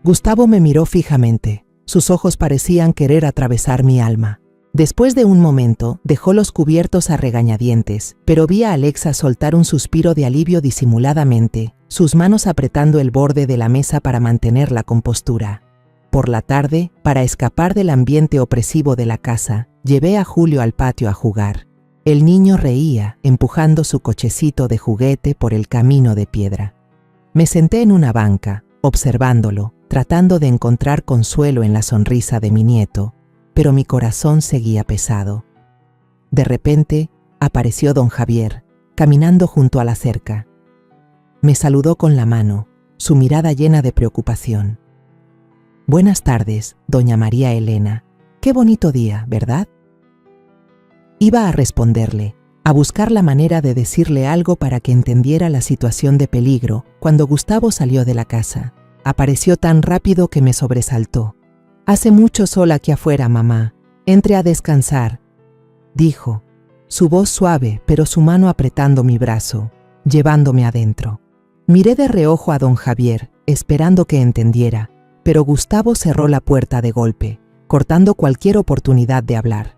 Gustavo me miró fijamente. Sus ojos parecían querer atravesar mi alma. Después de un momento, dejó los cubiertos a regañadientes, pero vi a Alexa soltar un suspiro de alivio disimuladamente, sus manos apretando el borde de la mesa para mantener la compostura. Por la tarde, para escapar del ambiente opresivo de la casa, llevé a Julio al patio a jugar. El niño reía, empujando su cochecito de juguete por el camino de piedra. Me senté en una banca, observándolo, tratando de encontrar consuelo en la sonrisa de mi nieto, pero mi corazón seguía pesado. De repente, apareció don Javier, caminando junto a la cerca. Me saludó con la mano, su mirada llena de preocupación. «Buenas tardes, doña María Elena. Qué bonito día, ¿verdad?». Iba a responderle, a buscar la manera de decirle algo para que entendiera la situación de peligro, cuando Gustavo salió de la casa. Apareció tan rápido que me sobresaltó. «Hace mucho sol aquí afuera, mamá. Entre a descansar», dijo, su voz suave, pero su mano apretando mi brazo, llevándome adentro. Miré de reojo a don Javier, esperando que entendiera, pero Gustavo cerró la puerta de golpe, cortando cualquier oportunidad de hablar.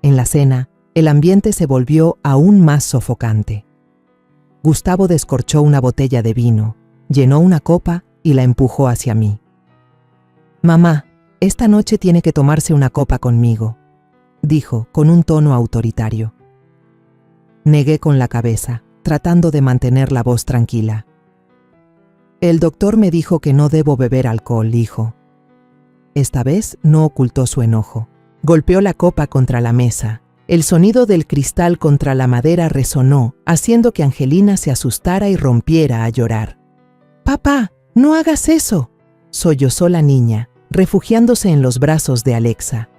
En la cena, el ambiente se volvió aún más sofocante. Gustavo descorchó una botella de vino, llenó una copa y la empujó hacia mí. «Mamá, esta noche tiene que tomarse una copa conmigo», dijo con un tono autoritario. Negué con la cabeza, tratando de mantener la voz tranquila. «El doctor me dijo que no debo beber alcohol, hijo». Esta vez no ocultó su enojo. Golpeó la copa contra la mesa. El sonido del cristal contra la madera resonó, haciendo que Angelina se asustara y rompiera a llorar. «Papá, no hagas eso», sollozó la niña, refugiándose en los brazos de Alexa.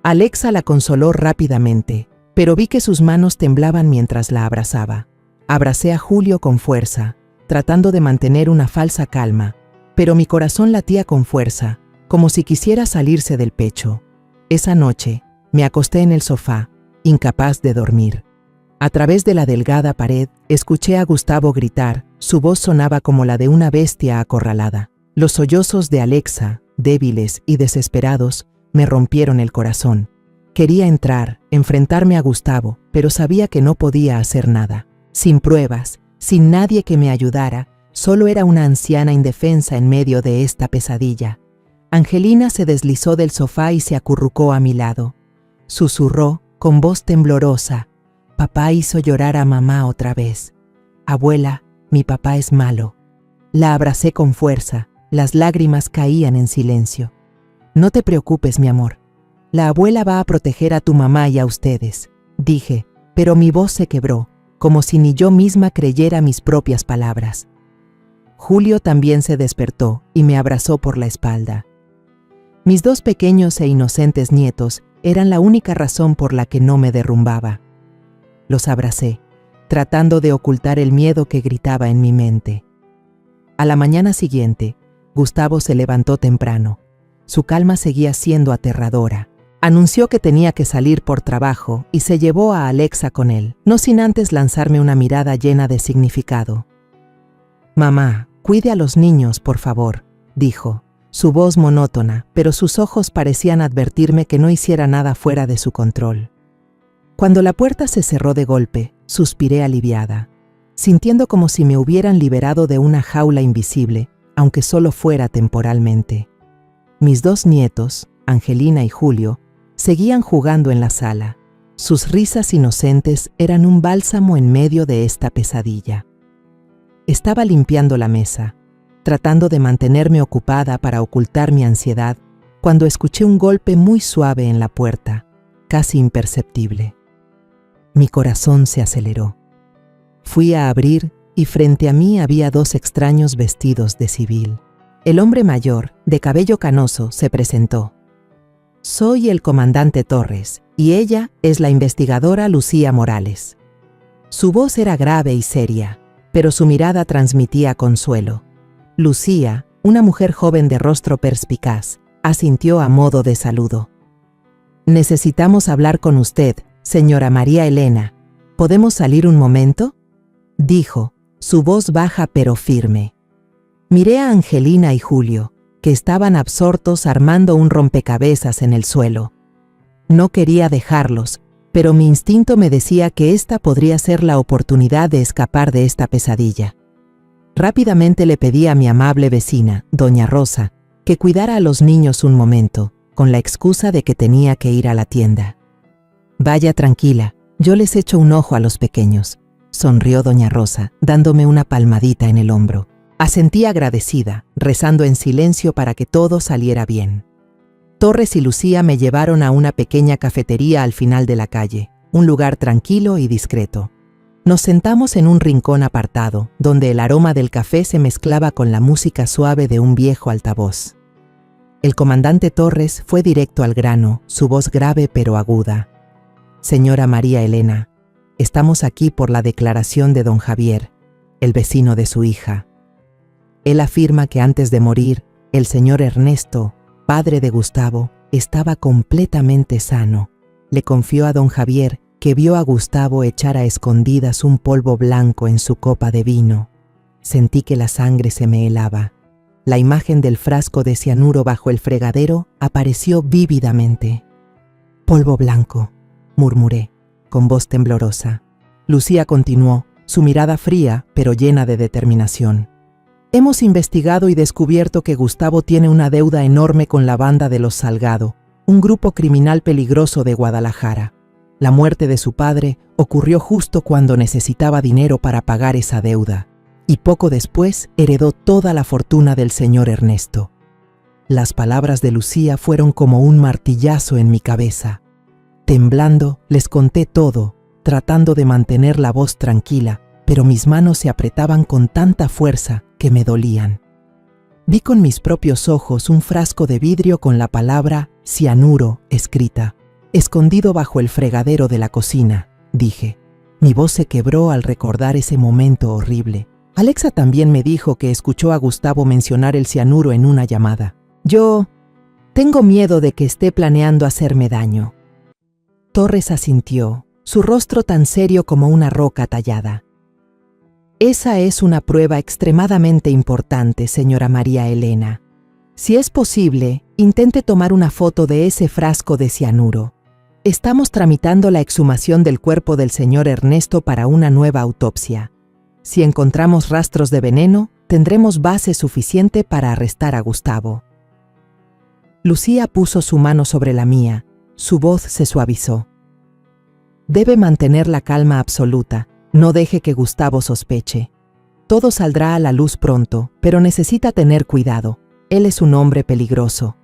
Alexa la consoló rápidamente, pero vi que sus manos temblaban mientras la abrazaba. Abracé a Julio con fuerza, tratando de mantener una falsa calma, pero mi corazón latía con fuerza, como si quisiera salirse del pecho. Esa noche, me acosté en el sofá, incapaz de dormir. A través de la delgada pared, escuché a Gustavo gritar, su voz sonaba como la de una bestia acorralada. Los sollozos de Alexa, débiles y desesperados, me rompieron el corazón. Quería entrar, enfrentarme a Gustavo, pero sabía que no podía hacer nada. Sin pruebas, sin nadie que me ayudara, solo era una anciana indefensa en medio de esta pesadilla. Angelina se deslizó del sofá y se acurrucó a mi lado. Susurró, con voz temblorosa: «Papá hizo llorar a mamá otra vez. Abuela, mi papá es malo». La abracé con fuerza, las lágrimas caían en silencio. «No te preocupes, mi amor. La abuela va a proteger a tu mamá y a ustedes», dije, pero mi voz se quebró, como si ni yo misma creyera mis propias palabras. Julio también se despertó y me abrazó por la espalda. Mis dos pequeños e inocentes nietos eran la única razón por la que no me derrumbaba. Los abracé, tratando de ocultar el miedo que gritaba en mi mente. A la mañana siguiente, Gustavo se levantó temprano. Su calma seguía siendo aterradora. Anunció que tenía que salir por trabajo y se llevó a Alexa con él, no sin antes lanzarme una mirada llena de significado. «Mamá, cuide a los niños, por favor», dijo, su voz monótona, pero sus ojos parecían advertirme que no hiciera nada fuera de su control. Cuando la puerta se cerró de golpe, suspiré aliviada, sintiendo como si me hubieran liberado de una jaula invisible, aunque solo fuera temporalmente. Mis dos nietos, Angelina y Julio, seguían jugando en la sala. Sus risas inocentes eran un bálsamo en medio de esta pesadilla. Estaba limpiando la mesa, tratando de mantenerme ocupada para ocultar mi ansiedad, cuando escuché un golpe muy suave en la puerta, casi imperceptible. Mi corazón se aceleró. Fui a abrir y frente a mí había dos extraños vestidos de civil. El hombre mayor, de cabello canoso, se presentó. «Soy el comandante Torres, y ella es la investigadora Lucía Morales». Su voz era grave y seria, pero su mirada transmitía consuelo. Lucía, una mujer joven de rostro perspicaz, asintió a modo de saludo. «Necesitamos hablar con usted, señora María Elena. ¿Podemos salir un momento?», dijo, su voz baja pero firme. Miré a Angelina y Julio, que estaban absortos armando un rompecabezas en el suelo. No quería dejarlos, pero mi instinto me decía que esta podría ser la oportunidad de escapar de esta pesadilla. Rápidamente le pedí a mi amable vecina, doña Rosa, que cuidara a los niños un momento, con la excusa de que tenía que ir a la tienda. «Vaya tranquila, yo les echo un ojo a los pequeños», sonrió doña Rosa, dándome una palmadita en el hombro. Asentí agradecida, rezando en silencio para que todo saliera bien. Torres y Lucía me llevaron a una pequeña cafetería al final de la calle, un lugar tranquilo y discreto. Nos sentamos en un rincón apartado, donde el aroma del café se mezclaba con la música suave de un viejo altavoz. El comandante Torres fue directo al grano, su voz grave pero aguda. Señora María Elena, estamos aquí por la declaración de don Javier, el vecino de su hija. Él afirma que antes de morir, el señor Ernesto, padre de Gustavo, estaba completamente sano. Le confió a don Javier que vio a Gustavo echar a escondidas un polvo blanco en su copa de vino. Sentí que la sangre se me helaba. La imagen del frasco de cianuro bajo el fregadero apareció vívidamente. «Polvo blanco», murmuré, con voz temblorosa. Lucía continuó, su mirada fría, pero llena de determinación. «Hemos investigado y descubierto que Gustavo tiene una deuda enorme con la banda de los Salgado, un grupo criminal peligroso de Guadalajara. La muerte de su padre ocurrió justo cuando necesitaba dinero para pagar esa deuda, y poco después heredó toda la fortuna del señor Ernesto». Las palabras de Lucía fueron como un martillazo en mi cabeza. Temblando, les conté todo, tratando de mantener la voz tranquila, pero mis manos se apretaban con tanta fuerza que me dolían. Vi con mis propios ojos un frasco de vidrio con la palabra cianuro escrita, escondido bajo el fregadero de la cocina, dije. Mi voz se quebró al recordar ese momento horrible. Alexa también me dijo que escuchó a Gustavo mencionar el cianuro en una llamada. Yo tengo miedo de que esté planeando hacerme daño. Torres asintió, su rostro tan serio como una roca tallada. Esa es una prueba extremadamente importante, señora María Elena. Si es posible, intente tomar una foto de ese frasco de cianuro. Estamos tramitando la exhumación del cuerpo del señor Ernesto para una nueva autopsia. Si encontramos rastros de veneno, tendremos base suficiente para arrestar a Gustavo. Lucía puso su mano sobre la mía. Su voz se suavizó. Debe mantener la calma absoluta. No deje que Gustavo sospeche. Todo saldrá a la luz pronto, pero necesita tener cuidado. Él es un hombre peligroso.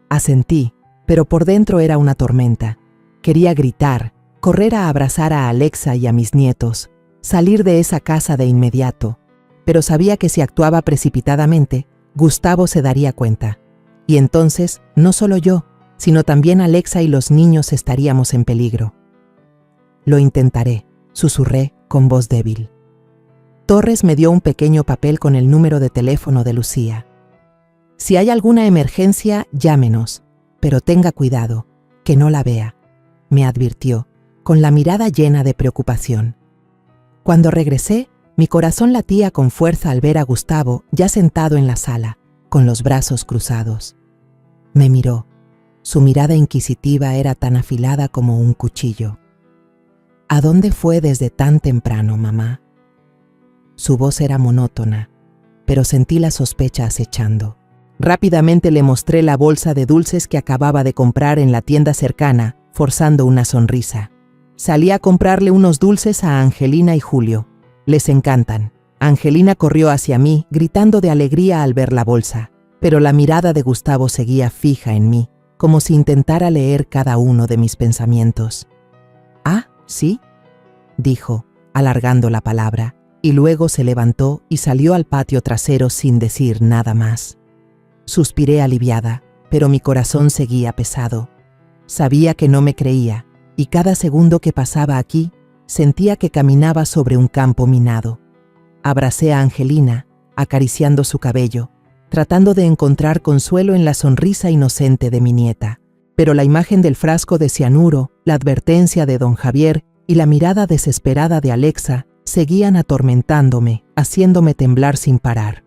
Asentí, pero por dentro era una tormenta. Quería gritar, correr a abrazar a Alexa y a mis nietos, salir de esa casa de inmediato, pero sabía que si actuaba precipitadamente, Gustavo se daría cuenta. Y entonces, no solo yo, sino también Alexa y los niños estaríamos en peligro. Lo intentaré, susurré con voz débil. Torres me dio un pequeño papel con el número de teléfono de Lucía. Si hay alguna emergencia, llámenos, pero tenga cuidado, que no la vea, me advirtió, con la mirada llena de preocupación. Cuando regresé, mi corazón latía con fuerza al ver a Gustavo ya sentado en la sala, con los brazos cruzados. Me miró. Su mirada inquisitiva era tan afilada como un cuchillo. ¿A dónde fue desde tan temprano, mamá? Su voz era monótona, pero sentí la sospecha acechando. Rápidamente le mostré la bolsa de dulces que acababa de comprar en la tienda cercana, forzando una sonrisa. Salí a comprarle unos dulces a Angelina y Julio. Les encantan. Angelina corrió hacia mí, gritando de alegría al ver la bolsa, pero la mirada de Gustavo seguía fija en mí, como si intentara leer cada uno de mis pensamientos. «Ah, ¿sí?», dijo, alargando la palabra, y luego se levantó y salió al patio trasero sin decir nada más. Suspiré aliviada, pero mi corazón seguía pesado. Sabía que no me creía, y cada segundo que pasaba aquí, sentía que caminaba sobre un campo minado. Abracé a Angelina, acariciando su cabello, tratando de encontrar consuelo en la sonrisa inocente de mi nieta. Pero la imagen del frasco de cianuro, la advertencia de don Javier y la mirada desesperada de Alexa seguían atormentándome, haciéndome temblar sin parar.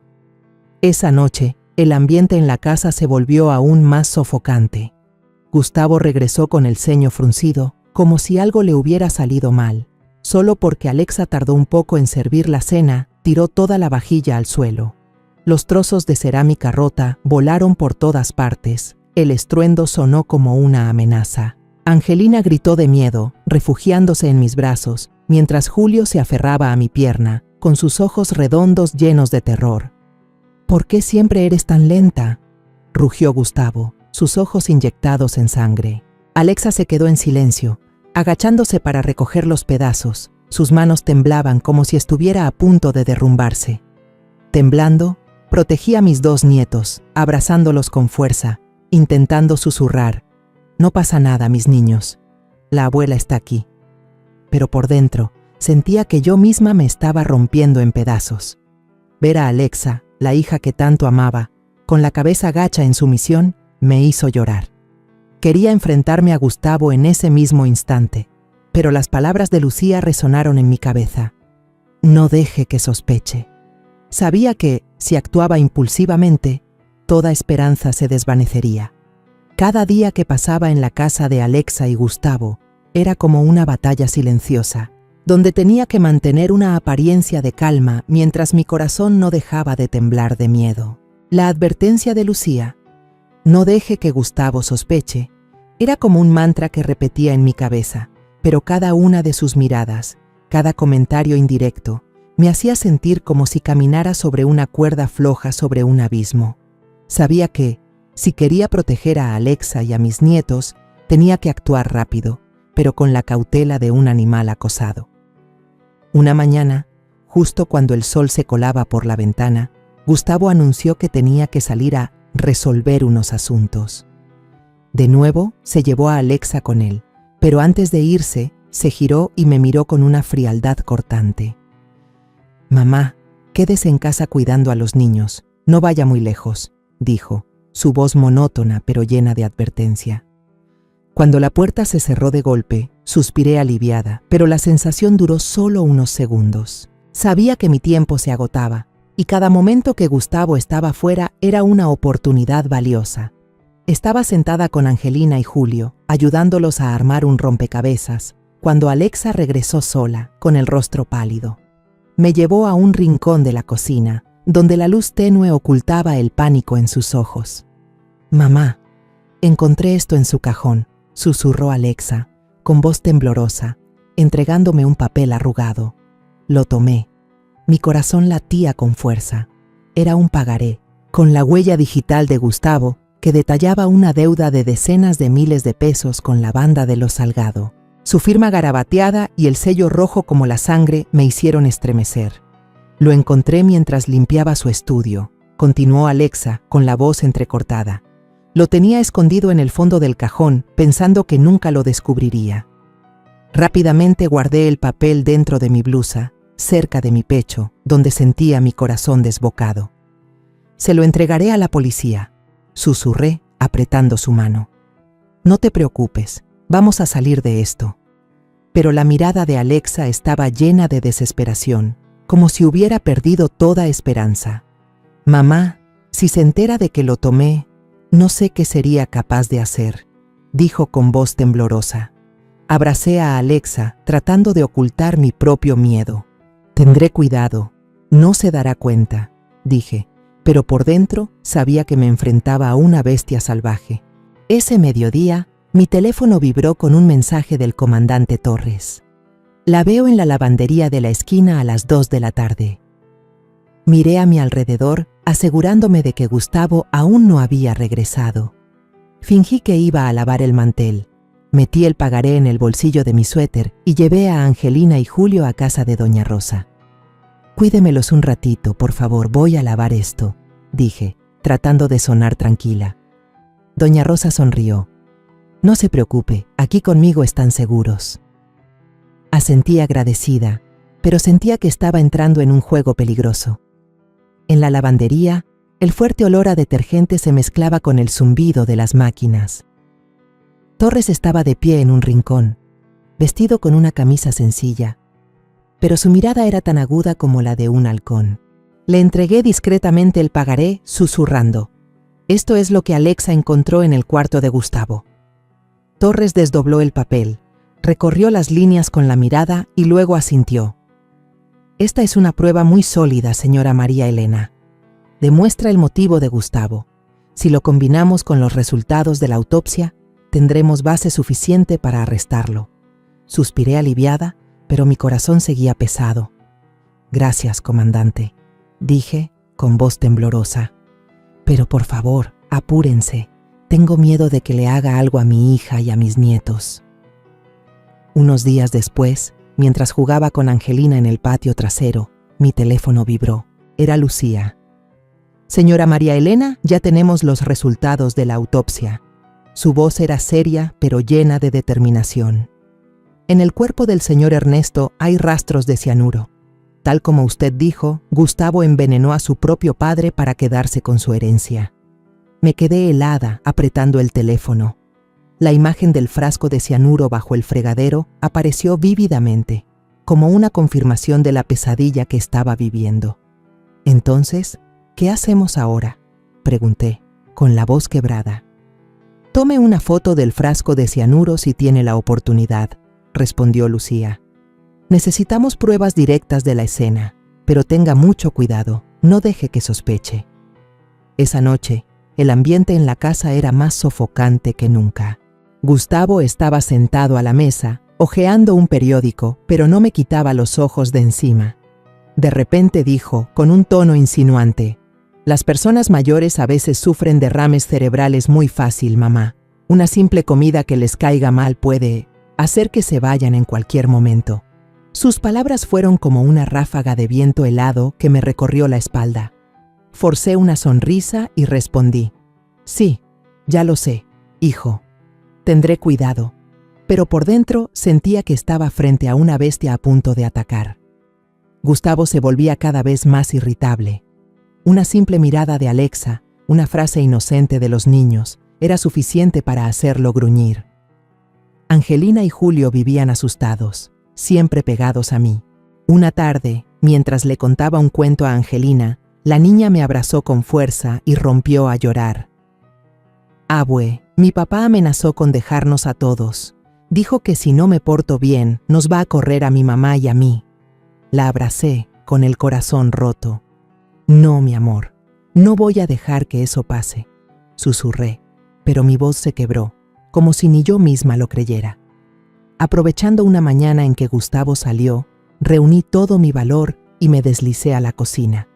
Esa noche, el ambiente en la casa se volvió aún más sofocante. Gustavo regresó con el ceño fruncido, como si algo le hubiera salido mal. Solo porque Alexa tardó un poco en servir la cena, tiró toda la vajilla al suelo. Los trozos de cerámica rota volaron por todas partes. El estruendo sonó como una amenaza. Angelina gritó de miedo, refugiándose en mis brazos, mientras Julio se aferraba a mi pierna, con sus ojos redondos llenos de terror. «¿Por qué siempre eres tan lenta?», rugió Gustavo, sus ojos inyectados en sangre. Alexa se quedó en silencio, agachándose para recoger los pedazos, Sus manos temblaban como si estuviera a punto de derrumbarse. Temblando, protegí a mis 2 nietos, abrazándolos con fuerza, intentando susurrar: «No pasa nada, mis niños. La abuela está aquí». Pero por dentro, sentía que yo misma me estaba rompiendo en pedazos. Ver a Alexa, la hija que tanto amaba, con la cabeza gacha en sumisión, me hizo llorar. Quería enfrentarme a Gustavo en ese mismo instante, pero las palabras de Lucía resonaron en mi cabeza. No deje que sospeche. Sabía que, si actuaba impulsivamente, toda esperanza se desvanecería. Cada día que pasaba en la casa de Alexa y Gustavo era como una batalla silenciosa, donde tenía que mantener una apariencia de calma mientras mi corazón no dejaba de temblar de miedo. La advertencia de Lucía, no deje que Gustavo sospeche, era como un mantra que repetía en mi cabeza, pero cada una de sus miradas, cada comentario indirecto, me hacía sentir como si caminara sobre una cuerda floja sobre un abismo. Sabía que, si quería proteger a Alexa y a mis nietos, tenía que actuar rápido, pero con la cautela de un animal acosado. Una mañana, justo cuando el sol se colaba por la ventana, Gustavo anunció que tenía que salir a resolver unos asuntos. De nuevo, se llevó a Alexa con él, pero antes de irse, se giró y me miró con una frialdad cortante. «Mamá, quédese en casa cuidando a los niños, no vaya muy lejos», dijo, su voz monótona pero llena de advertencia. Cuando la puerta se cerró de golpe, suspiré aliviada, pero la sensación duró solo unos segundos. Sabía que mi tiempo se agotaba, y cada momento que Gustavo estaba fuera era una oportunidad valiosa. Estaba sentada con Angelina y Julio, ayudándolos a armar un rompecabezas, cuando Alexa regresó sola, con el rostro pálido. Me llevó a un rincón de la cocina, donde la luz tenue ocultaba el pánico en sus ojos. «Mamá, encontré esto en su cajón», susurró Alexa, con voz temblorosa, entregándome un papel arrugado. Lo tomé. Mi corazón latía con fuerza. Era un pagaré, con la huella digital de Gustavo, que detallaba una deuda de decenas de miles de pesos con la banda de los Salgado. Su firma garabateada y el sello rojo como la sangre me hicieron estremecer. Lo encontré mientras limpiaba su estudio, continuó Alexa, con la voz entrecortada. Lo tenía escondido en el fondo del cajón, pensando que nunca lo descubriría. Rápidamente guardé el papel dentro de mi blusa, cerca de mi pecho, donde sentía mi corazón desbocado. «Se lo entregaré a la policía», susurré, apretando su mano. «No te preocupes, vamos a salir de esto». Pero la mirada de Alexa estaba llena de desesperación, como si hubiera perdido toda esperanza. «Mamá, si se entera de que lo tomé, no sé qué sería capaz de hacer», dijo con voz temblorosa. Abracé a Alexa, tratando de ocultar mi propio miedo. «Tendré cuidado, no se dará cuenta», dije, pero por dentro sabía que me enfrentaba a una bestia salvaje. Ese mediodía, mi teléfono vibró con un mensaje del comandante Torres. «La veo en la lavandería de la esquina a las 2 de la tarde». Miré a mi alrededor, asegurándome de que Gustavo aún no había regresado. Fingí que iba a lavar el mantel. Metí el pagaré en el bolsillo de mi suéter y llevé a Angelina y Julio a casa de doña Rosa. «Cuídemelos un ratito, por favor, voy a lavar esto», dije, tratando de sonar tranquila. Doña Rosa sonrió. «No se preocupe, aquí conmigo están seguros». Asentí agradecida, pero sentía que estaba entrando en un juego peligroso. En la lavandería, el fuerte olor a detergente se mezclaba con el zumbido de las máquinas. Torres estaba de pie en un rincón, vestido con una camisa sencilla, pero su mirada era tan aguda como la de un halcón. Le entregué discretamente el pagaré, susurrando: «Esto es lo que Alexa encontró en el cuarto de Gustavo». Torres desdobló el papel, recorrió las líneas con la mirada y luego asintió. «Esta es una prueba muy sólida, señora María Elena. Demuestra el motivo de Gustavo. Si lo combinamos con los resultados de la autopsia, tendremos base suficiente para arrestarlo». Suspiré aliviada, pero mi corazón seguía pesado. «Gracias, comandante», dije, con voz temblorosa. «Pero por favor, apúrense. Tengo miedo de que le haga algo a mi hija y a mis nietos». Unos días después, Mientras jugaba con Angelina en el patio trasero, mi teléfono vibró. Era Lucía. Señora María Elena, ya tenemos los resultados de la autopsia. Su voz era seria, pero llena de determinación. En el cuerpo del señor Ernesto hay rastros de cianuro. Tal como usted dijo, Gustavo envenenó a su propio padre para quedarse con su herencia. Me quedé helada apretando el teléfono. La imagen del frasco de cianuro bajo el fregadero apareció vívidamente, como una confirmación de la pesadilla que estaba viviendo. Entonces, ¿qué hacemos ahora?, pregunté, con la voz quebrada. Tome una foto del frasco de cianuro si tiene la oportunidad, respondió Lucía. Necesitamos pruebas directas de la escena, pero tenga mucho cuidado, no deje que sospeche. Esa noche, el ambiente en la casa era más sofocante que nunca. Gustavo estaba sentado a la mesa, hojeando un periódico, pero no me quitaba los ojos de encima. De repente dijo, con un tono insinuante: «Las personas mayores a veces sufren derrames cerebrales muy fácil, mamá. Una simple comida que les caiga mal puede hacer que se vayan en cualquier momento». Sus palabras fueron como una ráfaga de viento helado que me recorrió la espalda. Forcé una sonrisa y respondí: «Sí, ya lo sé, hijo. Tendré cuidado». Pero por dentro sentía que estaba frente a una bestia a punto de atacar. Gustavo se volvía cada vez más irritable. Una simple mirada de Alexa, una frase inocente de los niños, era suficiente para hacerlo gruñir. Angelina y Julio vivían asustados, siempre pegados a mí. Una tarde, mientras le contaba un cuento a Angelina, la niña me abrazó con fuerza y rompió a llorar. «Abue, mi papá amenazó con dejarnos a todos. Dijo que si no me porto bien, nos va a correr a mi mamá y a mí». La abracé, con el corazón roto. «No, mi amor, no voy a dejar que eso pase», susurré, pero mi voz se quebró, como si ni yo misma lo creyera. Aprovechando una mañana en que Gustavo salió, reuní todo mi valor y me deslicé a la cocina.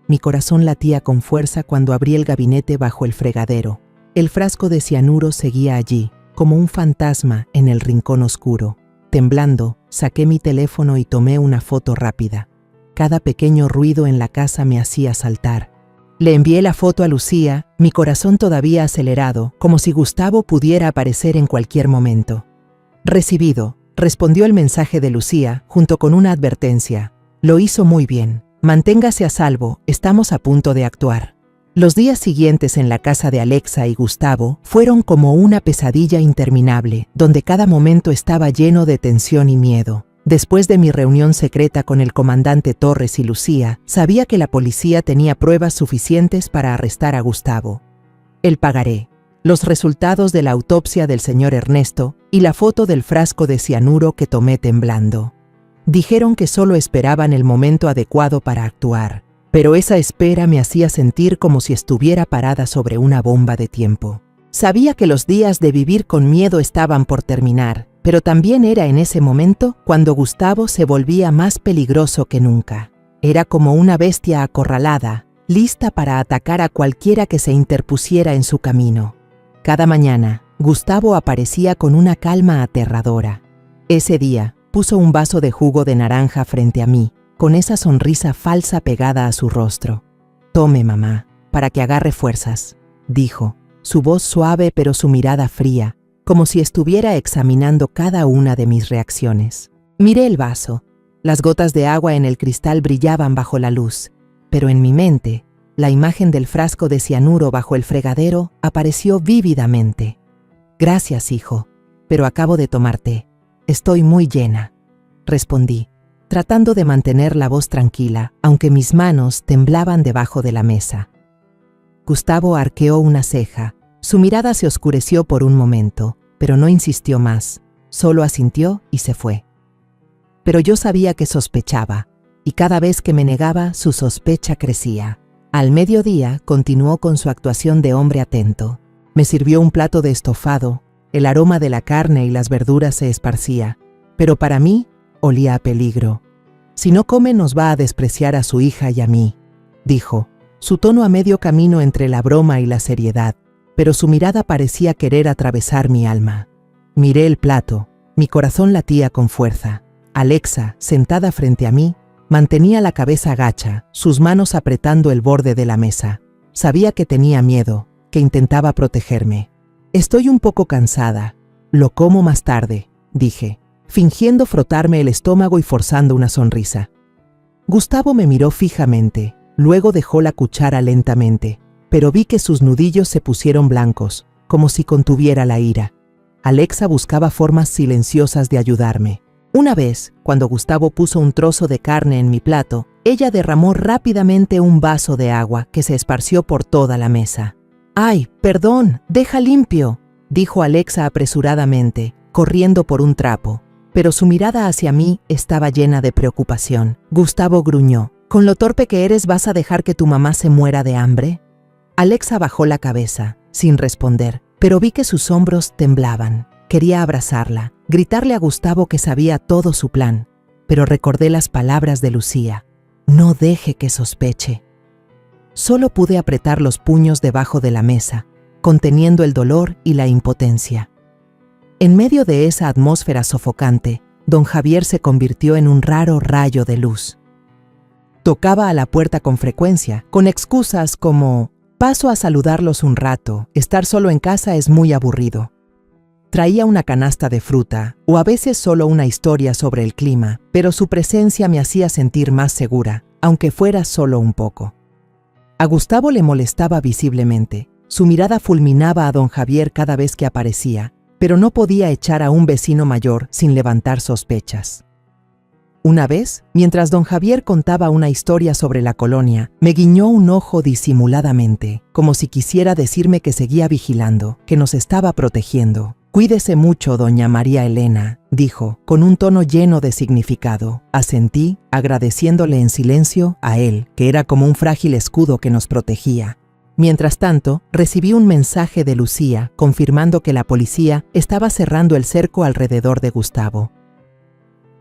Mi corazón latía con fuerza cuando abrí el gabinete bajo el fregadero. El frasco de cianuro seguía allí, como un fantasma en el rincón oscuro. Temblando, saqué mi teléfono y tomé una foto rápida. Cada pequeño ruido en la casa me hacía saltar. Le envié la foto a Lucía, mi corazón todavía acelerado, como si Gustavo pudiera aparecer en cualquier momento. «Recibido», respondió el mensaje de Lucía, junto con una advertencia. «Lo hizo muy bien. Manténgase a salvo, estamos a punto de actuar». Los días siguientes en la casa de Alexa y Gustavo fueron como una pesadilla interminable, donde cada momento estaba lleno de tensión y miedo. Después de mi reunión secreta con el comandante Torres y Lucía, sabía que la policía tenía pruebas suficientes para arrestar a Gustavo. El pagaré, los resultados de la autopsia del señor Ernesto y la foto del frasco de cianuro que tomé temblando. Dijeron que solo esperaban el momento adecuado para actuar, pero esa espera me hacía sentir como si estuviera parada sobre una bomba de tiempo. Sabía que los días de vivir con miedo estaban por terminar, pero también era en ese momento cuando Gustavo se volvía más peligroso que nunca. Era como una bestia acorralada, lista para atacar a cualquiera que se interpusiera en su camino. Cada mañana, Gustavo aparecía con una calma aterradora. Ese día, puso un vaso de jugo de naranja frente a mí, con esa sonrisa falsa pegada a su rostro. «Tome, mamá, para que agarre fuerzas», dijo, su voz suave pero su mirada fría, como si estuviera examinando cada una de mis reacciones. Miré el vaso. Las gotas de agua en el cristal brillaban bajo la luz, pero en mi mente, la imagen del frasco de cianuro bajo el fregadero apareció vívidamente. «Gracias, hijo, pero acabo de tomar té. Estoy muy llena», respondí, tratando de mantener la voz tranquila, aunque mis manos temblaban debajo de la mesa. Gustavo arqueó una ceja. Su mirada se oscureció por un momento, pero no insistió más. Solo asintió y se fue. Pero yo sabía que sospechaba, y cada vez que me negaba, su sospecha crecía. Al mediodía, continuó con su actuación de hombre atento. Me sirvió un plato de estofado. El aroma de la carne y las verduras se esparcía, pero para mí olía a peligro. «Si no come nos va a despreciar a su hija y a mí», dijo, su tono a medio camino entre la broma y la seriedad, pero su mirada parecía querer atravesar mi alma. Miré el plato, mi corazón latía con fuerza. Alexa, sentada frente a mí, mantenía la cabeza gacha, sus manos apretando el borde de la mesa. Sabía que tenía miedo, que intentaba protegerme. Estoy un poco cansada. Lo como más tarde, dije, fingiendo frotarme el estómago y forzando una sonrisa. Gustavo me miró fijamente, luego dejó la cuchara lentamente, pero vi que sus nudillos se pusieron blancos, como si contuviera la ira. Alexa buscaba formas silenciosas de ayudarme. Una vez, cuando Gustavo puso un trozo de carne en mi plato, ella derramó rápidamente un vaso de agua que se esparció por toda la mesa. «¡Ay, perdón! ¡Deja limpio!», dijo Alexa apresuradamente, corriendo por un trapo. Pero su mirada hacia mí estaba llena de preocupación. Gustavo gruñó. «¿Con lo torpe que eres vas a dejar que tu mamá se muera de hambre?». Alexa bajó la cabeza, sin responder, pero vi que sus hombros temblaban. Quería abrazarla, gritarle a Gustavo que sabía todo su plan, pero recordé las palabras de Lucía. «No deje que sospeche». Solo pude apretar los puños debajo de la mesa, conteniendo el dolor y la impotencia. En medio de esa atmósfera sofocante, don Javier se convirtió en un raro rayo de luz. Tocaba a la puerta con frecuencia, con excusas como «paso a saludarlos un rato, estar solo en casa es muy aburrido». Traía una canasta de fruta, o a veces solo una historia sobre el clima, pero su presencia me hacía sentir más segura, aunque fuera solo un poco. A Gustavo le molestaba visiblemente. Su mirada fulminaba a don Javier cada vez que aparecía, pero no podía echar a un vecino mayor sin levantar sospechas. Una vez, mientras don Javier contaba una historia sobre la colonia, me guiñó un ojo disimuladamente, como si quisiera decirme que seguía vigilando, que nos estaba protegiendo. «Cuídese mucho, doña María Elena», dijo, con un tono lleno de significado. Asentí, agradeciéndole en silencio a él, que era como un frágil escudo que nos protegía. Mientras tanto, recibí un mensaje de Lucía confirmando que la policía estaba cerrando el cerco alrededor de Gustavo.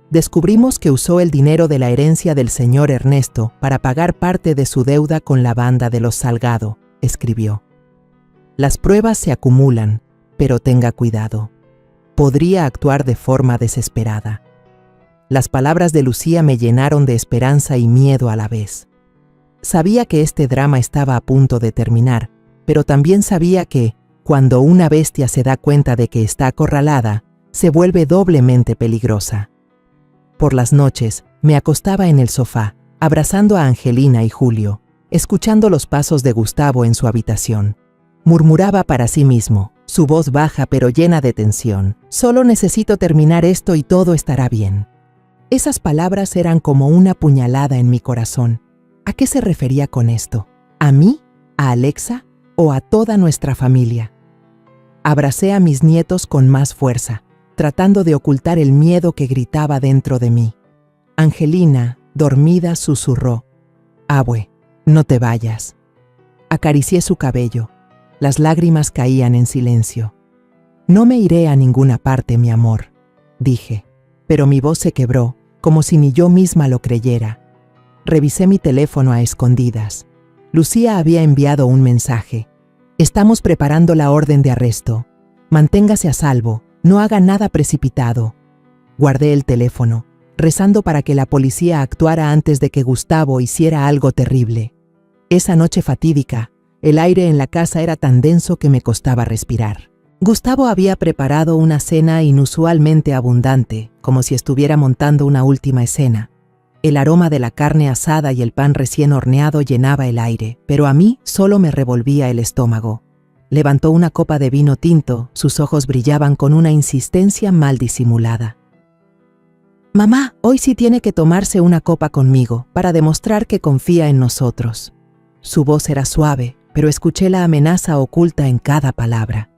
Descubrimos que usó el dinero de la herencia del señor Ernesto para pagar parte de su deuda con la banda de los Salgado, escribió. Las pruebas se acumulan, pero tenga cuidado. Podría actuar de forma desesperada. Las palabras de Lucía me llenaron de esperanza y miedo a la vez. Sabía que este drama estaba a punto de terminar, pero también sabía que, cuando una bestia se da cuenta de que está acorralada, se vuelve doblemente peligrosa. Por las noches, me acostaba en el sofá, abrazando a Angelina y Julio, escuchando los pasos de Gustavo en su habitación. Murmuraba para sí mismo, su voz baja pero llena de tensión. «Solo necesito terminar esto y todo estará bien». Esas palabras eran como una puñalada en mi corazón. ¿A qué se refería con esto? ¿A mí? ¿A Alexa? ¿O a toda nuestra familia? Abracé a mis nietos con más fuerza, tratando de ocultar el miedo que gritaba dentro de mí. Angelina, dormida, susurró: «Abue, no te vayas». Acaricié su cabello. Las lágrimas caían en silencio. «No me iré a ninguna parte, mi amor», dije, pero mi voz se quebró, como si ni yo misma lo creyera. Revisé mi teléfono a escondidas. Lucía había enviado un mensaje. «Estamos preparando la orden de arresto. Manténgase a salvo, no haga nada precipitado». Guardé el teléfono, rezando para que la policía actuara antes de que Gustavo hiciera algo terrible. Esa noche fatídica, el aire en la casa era tan denso que me costaba respirar. Gustavo había preparado una cena inusualmente abundante, como si estuviera montando una última escena. El aroma de la carne asada y el pan recién horneado llenaba el aire, pero a mí solo me revolvía el estómago. Levantó una copa de vino tinto, sus ojos brillaban con una insistencia mal disimulada. «Mamá, hoy sí tiene que tomarse una copa conmigo, para demostrar que confía en nosotros». Su voz era suave, pero escuché la amenaza oculta en cada palabra.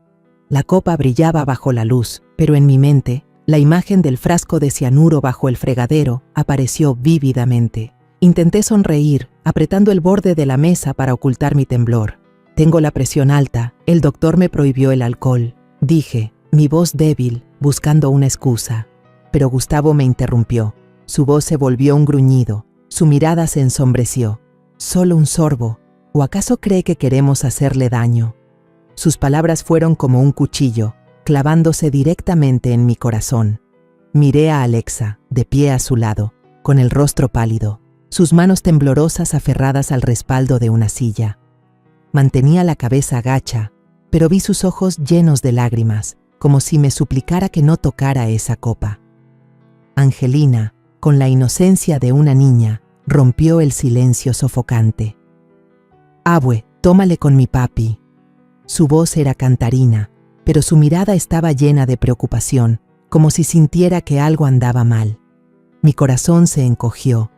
La copa brillaba bajo la luz, pero en mi mente, la imagen del frasco de cianuro bajo el fregadero apareció vívidamente. Intenté sonreír, apretando el borde de la mesa para ocultar mi temblor. «Tengo la presión alta, el doctor me prohibió el alcohol», dije, mi voz débil, buscando una excusa. Pero Gustavo me interrumpió. Su voz se volvió un gruñido, su mirada se ensombreció. «Solo un sorbo. ¿O acaso cree que queremos hacerle daño?». Sus palabras fueron como un cuchillo, clavándose directamente en mi corazón. Miré a Alexa, de pie a su lado, con el rostro pálido, sus manos temblorosas aferradas al respaldo de una silla. Mantenía la cabeza agacha, pero vi sus ojos llenos de lágrimas, como si me suplicara que no tocara esa copa. Angelina, con la inocencia de una niña, rompió el silencio sofocante. «Abue, tómale con mi papi». Su voz era cantarina, pero su mirada estaba llena de preocupación, como si sintiera que algo andaba mal. Mi corazón se encogió.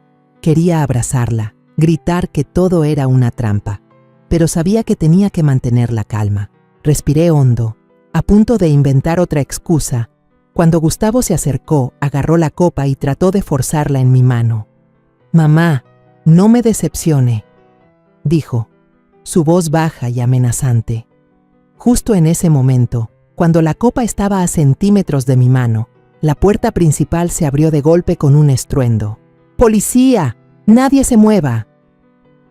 Quería abrazarla, gritar que todo era una trampa, pero sabía que tenía que mantener la calma. Respiré hondo, a punto de inventar otra excusa, cuando Gustavo se acercó, agarró la copa y trató de forzarla en mi mano. «Mamá, no me decepcione», dijo, su voz baja y amenazante. Justo en ese momento, cuando la copa estaba a centímetros de mi mano, la puerta principal se abrió de golpe con un estruendo. «¡Policía! ¡Nadie se mueva!».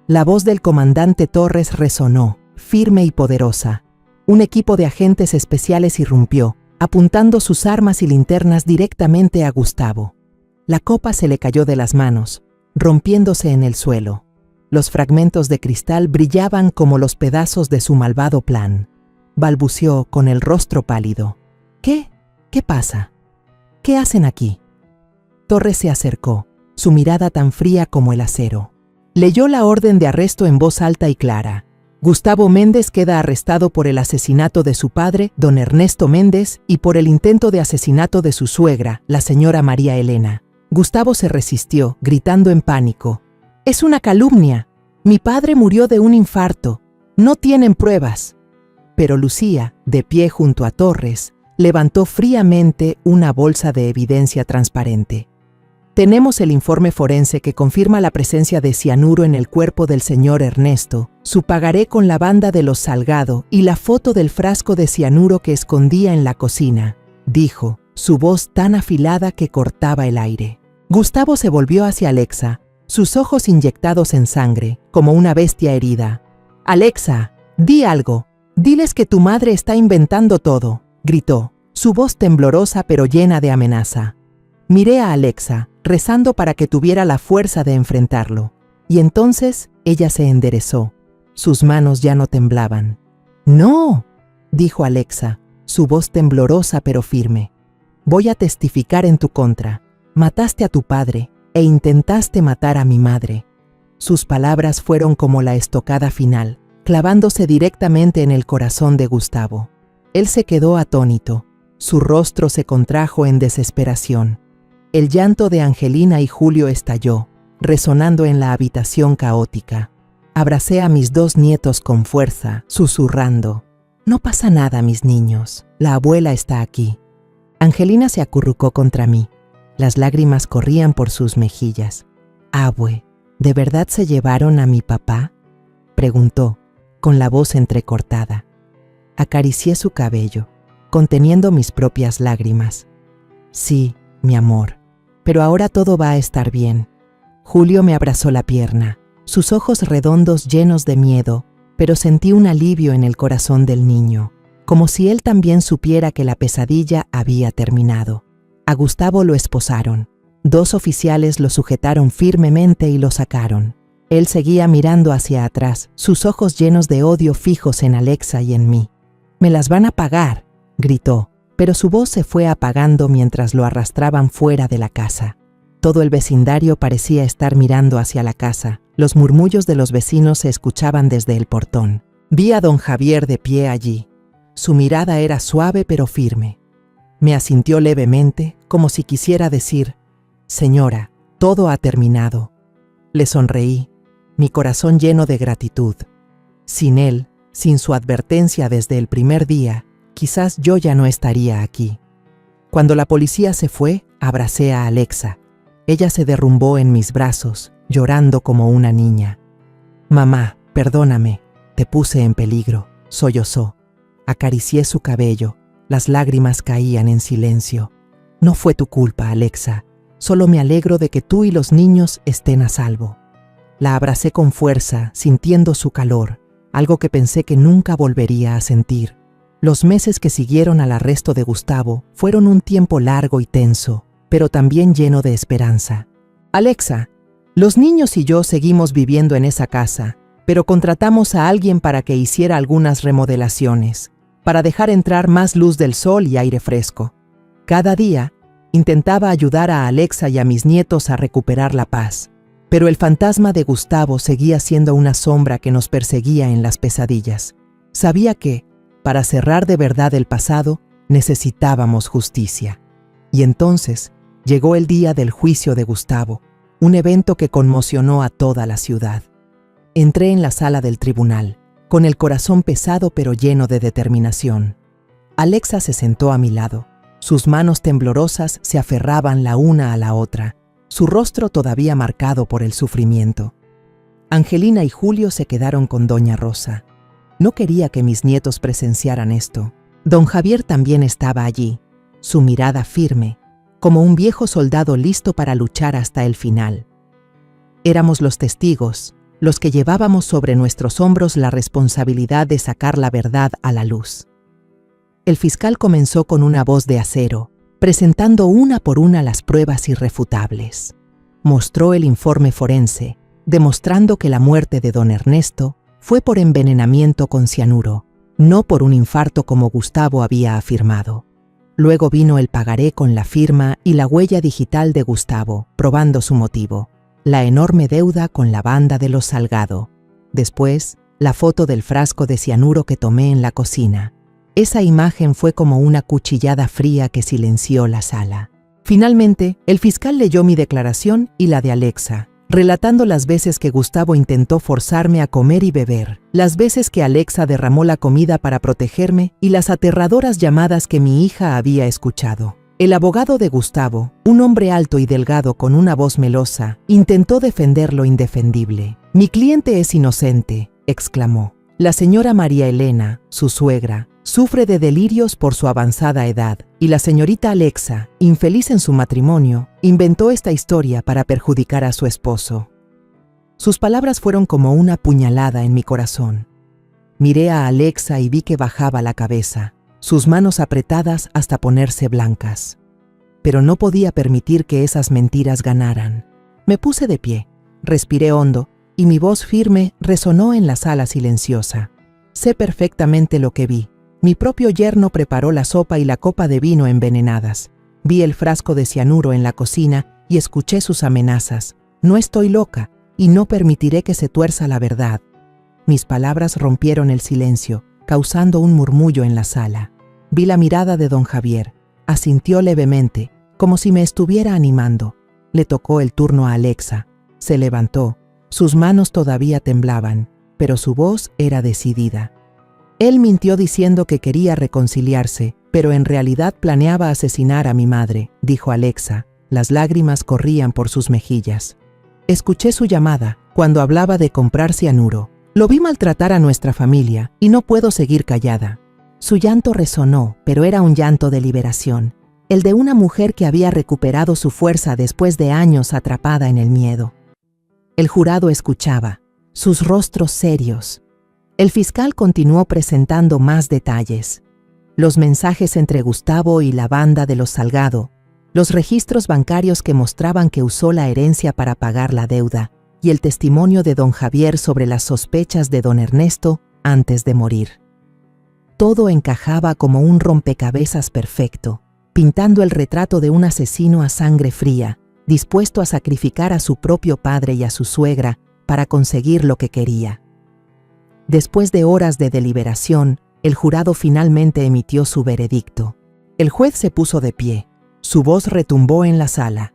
La voz del comandante Torres resonó, firme y poderosa. Un equipo de agentes especiales irrumpió, apuntando sus armas y linternas directamente a Gustavo. La copa se le cayó de las manos, rompiéndose en el suelo. Los fragmentos de cristal brillaban como los pedazos de su malvado plan. Balbuceó con el rostro pálido. «¿Qué? ¿Qué pasa? ¿Qué hacen aquí?». Torres se acercó, su mirada tan fría como el acero. Leyó la orden de arresto en voz alta y clara. Gustavo Méndez queda arrestado por el asesinato de su padre, don Ernesto Méndez, y por el intento de asesinato de su suegra, la señora María Elena. Gustavo se resistió, gritando en pánico. «Es una calumnia. Mi padre murió de un infarto. No tienen pruebas». Pero Lucía, de pie junto a Torres, levantó fríamente una bolsa de evidencia transparente. «Tenemos el informe forense que confirma la presencia de cianuro en el cuerpo del señor Ernesto, su pagaré con la banda de los Salgado y la foto del frasco de cianuro que escondía en la cocina», dijo, su voz tan afilada que cortaba el aire. Gustavo se volvió hacia Alexa, sus ojos inyectados en sangre, como una bestia herida. «Alexa, di algo. Diles que tu madre está inventando todo», gritó, su voz temblorosa pero llena de amenaza. Miré a Alexa, rezando para que tuviera la fuerza de enfrentarlo. Y entonces ella se enderezó. Sus manos ya no temblaban. «No», dijo Alexa, su voz temblorosa pero firme. «Voy a testificar en tu contra. Mataste a tu padre e intentaste matar a mi madre». Sus palabras fueron como la estocada final, clavándose directamente en el corazón de Gustavo. Él se quedó atónito. Su rostro se contrajo en desesperación. El llanto de Angelina y Julio estalló, resonando en la habitación caótica. Abracé a mis dos nietos con fuerza, susurrando: «No pasa nada, mis niños. La abuela está aquí». Angelina se acurrucó contra mí. Las lágrimas corrían por sus mejillas. «Abue, ¿de verdad se llevaron a mi papá?», preguntó, con la voz entrecortada. Acaricié su cabello, conteniendo mis propias lágrimas. «Sí, mi amor, pero ahora todo va a estar bien». Julio me abrazó la pierna, sus ojos redondos llenos de miedo, pero sentí un alivio en el corazón del niño, como si él también supiera que la pesadilla había terminado. A Gustavo lo esposaron. 2 oficiales lo sujetaron firmemente y lo sacaron. Él seguía mirando hacia atrás, sus ojos llenos de odio fijos en Alexa y en mí. «Me las van a pagar», gritó, pero su voz se fue apagando mientras lo arrastraban fuera de la casa. Todo el vecindario parecía estar mirando hacia la casa. Los murmullos de los vecinos se escuchaban desde el portón. Vi a don Javier de pie allí. Su mirada era suave pero firme. Me asintió levemente, como si quisiera decir: «Señora, todo ha terminado». Le sonreí, mi corazón lleno de gratitud. Sin él, sin su advertencia desde el primer día, quizás yo ya no estaría aquí. Cuando la policía se fue, abracé a Alexa. Ella se derrumbó en mis brazos, llorando como una niña. «Mamá, perdóname, te puse en peligro», sollozó. Acaricié su cabello, las lágrimas caían en silencio. «No fue tu culpa, Alexa, solo me alegro de que tú y los niños estén a salvo». La abracé con fuerza, sintiendo su calor, algo que pensé que nunca volvería a sentir. Los meses que siguieron al arresto de Gustavo fueron un tiempo largo y tenso. pero también lleno de esperanza. Alexa, los niños y yo seguimos viviendo en esa casa, pero contratamos a alguien para que hiciera algunas remodelaciones, para dejar entrar más luz del sol y aire fresco. Cada día, intentaba ayudar a Alexa y a mis nietos a recuperar la paz, pero el fantasma de Gustavo seguía siendo una sombra que nos perseguía en las pesadillas. Sabía que, para cerrar de verdad el pasado, necesitábamos justicia. Y entonces llegó el día del juicio de Gustavo, un evento que conmocionó a toda la ciudad. Entré en la sala del tribunal, con el corazón pesado pero lleno de determinación. Alexa se sentó a mi lado. Sus manos temblorosas se aferraban la una a la otra, su rostro todavía marcado por el sufrimiento. Angelina y Julio se quedaron con doña Rosa. No quería que mis nietos presenciaran esto. Don Javier también estaba allí, su mirada firme, como un viejo soldado listo para luchar hasta el final. Éramos los testigos, los que llevábamos sobre nuestros hombros la responsabilidad de sacar la verdad a la luz. El fiscal comenzó con una voz de acero, presentando una por una las pruebas irrefutables. Mostró el informe forense, demostrando que la muerte de don Ernesto fue por envenenamiento con cianuro, no por un infarto como Gustavo había afirmado. Luego vino el pagaré con la firma y la huella digital de Gustavo, probando su motivo, la enorme deuda con la banda de los Salgado. Después, la foto del frasco de cianuro que tomé en la cocina. Esa imagen fue como una cuchillada fría que silenció la sala. Finalmente, el fiscal leyó mi declaración y la de Alexa, relatando las veces que Gustavo intentó forzarme a comer y beber, las veces que Alexa derramó la comida para protegerme y las aterradoras llamadas que mi hija había escuchado. El abogado de Gustavo, un hombre alto y delgado con una voz melosa, intentó defender lo indefendible. «Mi cliente es inocente», exclamó. La señora María Elena, su suegra, sufre de delirios por su avanzada edad, y la señorita Alexa, infeliz en su matrimonio, inventó esta historia para perjudicar a su esposo. Sus palabras fueron como una puñalada en mi corazón. Miré a Alexa y vi que bajaba la cabeza, sus manos apretadas hasta ponerse blancas. Pero no podía permitir que esas mentiras ganaran. Me puse de pie, respiré hondo, y mi voz firme resonó en la sala silenciosa. Sé perfectamente lo que vi. Mi propio yerno preparó la sopa y la copa de vino envenenadas. Vi el frasco de cianuro en la cocina y escuché sus amenazas. No estoy loca y no permitiré que se tuerza la verdad. Mis palabras rompieron el silencio, causando un murmullo en la sala. Vi la mirada de don Javier. Asintió levemente, como si me estuviera animando. Le tocó el turno a Alexa. Se levantó. Sus manos todavía temblaban, pero su voz era decidida. Él mintió diciendo que quería reconciliarse, pero en realidad planeaba asesinar a mi madre, dijo Alexa. Las lágrimas corrían por sus mejillas. Escuché su llamada, cuando hablaba de comprar cianuro. Lo vi maltratar a nuestra familia, y no puedo seguir callada. Su llanto resonó, pero era un llanto de liberación, el de una mujer que había recuperado su fuerza después de años atrapada en el miedo. El jurado escuchaba, sus rostros serios. El fiscal continuó presentando más detalles. Los mensajes entre Gustavo y la banda de los Salgado, los registros bancarios que mostraban que usó la herencia para pagar la deuda, y el testimonio de don Javier sobre las sospechas de don Ernesto antes de morir. Todo encajaba como un rompecabezas perfecto, pintando el retrato de un asesino a sangre fría, dispuesto a sacrificar a su propio padre y a su suegra para conseguir lo que quería. Después de horas de deliberación, el jurado finalmente emitió su veredicto. El juez se puso de pie. Su voz retumbó en la sala.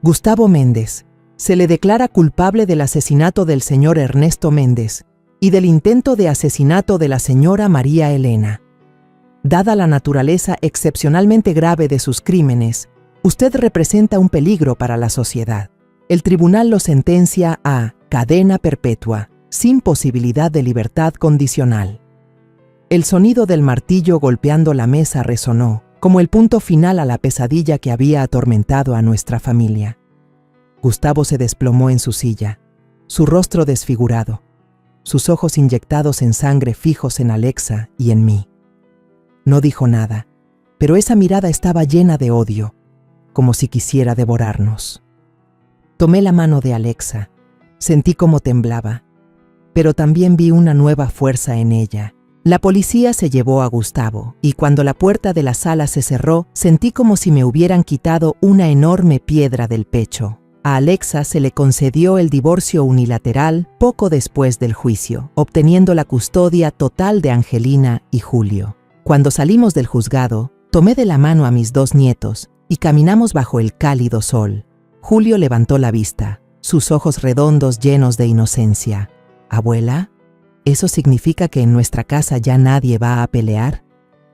Gustavo Méndez, se le declara culpable del asesinato del señor Ernesto Méndez y del intento de asesinato de la señora María Elena. Dada la naturaleza excepcionalmente grave de sus crímenes, usted representa un peligro para la sociedad. El tribunal lo sentencia a cadena perpetua, sin posibilidad de libertad condicional. El sonido del martillo golpeando la mesa resonó, como el punto final a la pesadilla que había atormentado a nuestra familia. Gustavo se desplomó en su silla, su rostro desfigurado, sus ojos inyectados en sangre fijos en Alexa y en mí. No dijo nada, pero esa mirada estaba llena de odio. como si quisiera devorarnos. Tomé la mano de Alexa. Sentí cómo temblaba, pero también vi una nueva fuerza en ella. La policía se llevó a Gustavo, y cuando la puerta de la sala se cerró, sentí como si me hubieran quitado una enorme piedra del pecho. A Alexa se le concedió el divorcio unilateral poco después del juicio, obteniendo la custodia total de Angelina y Julio. Cuando salimos del juzgado, tomé de la mano a mis 2 nietos y caminamos bajo el cálido sol. Julio levantó la vista, sus ojos redondos llenos de inocencia. «¿Abuela? ¿Eso significa que en nuestra casa ya nadie va a pelear?»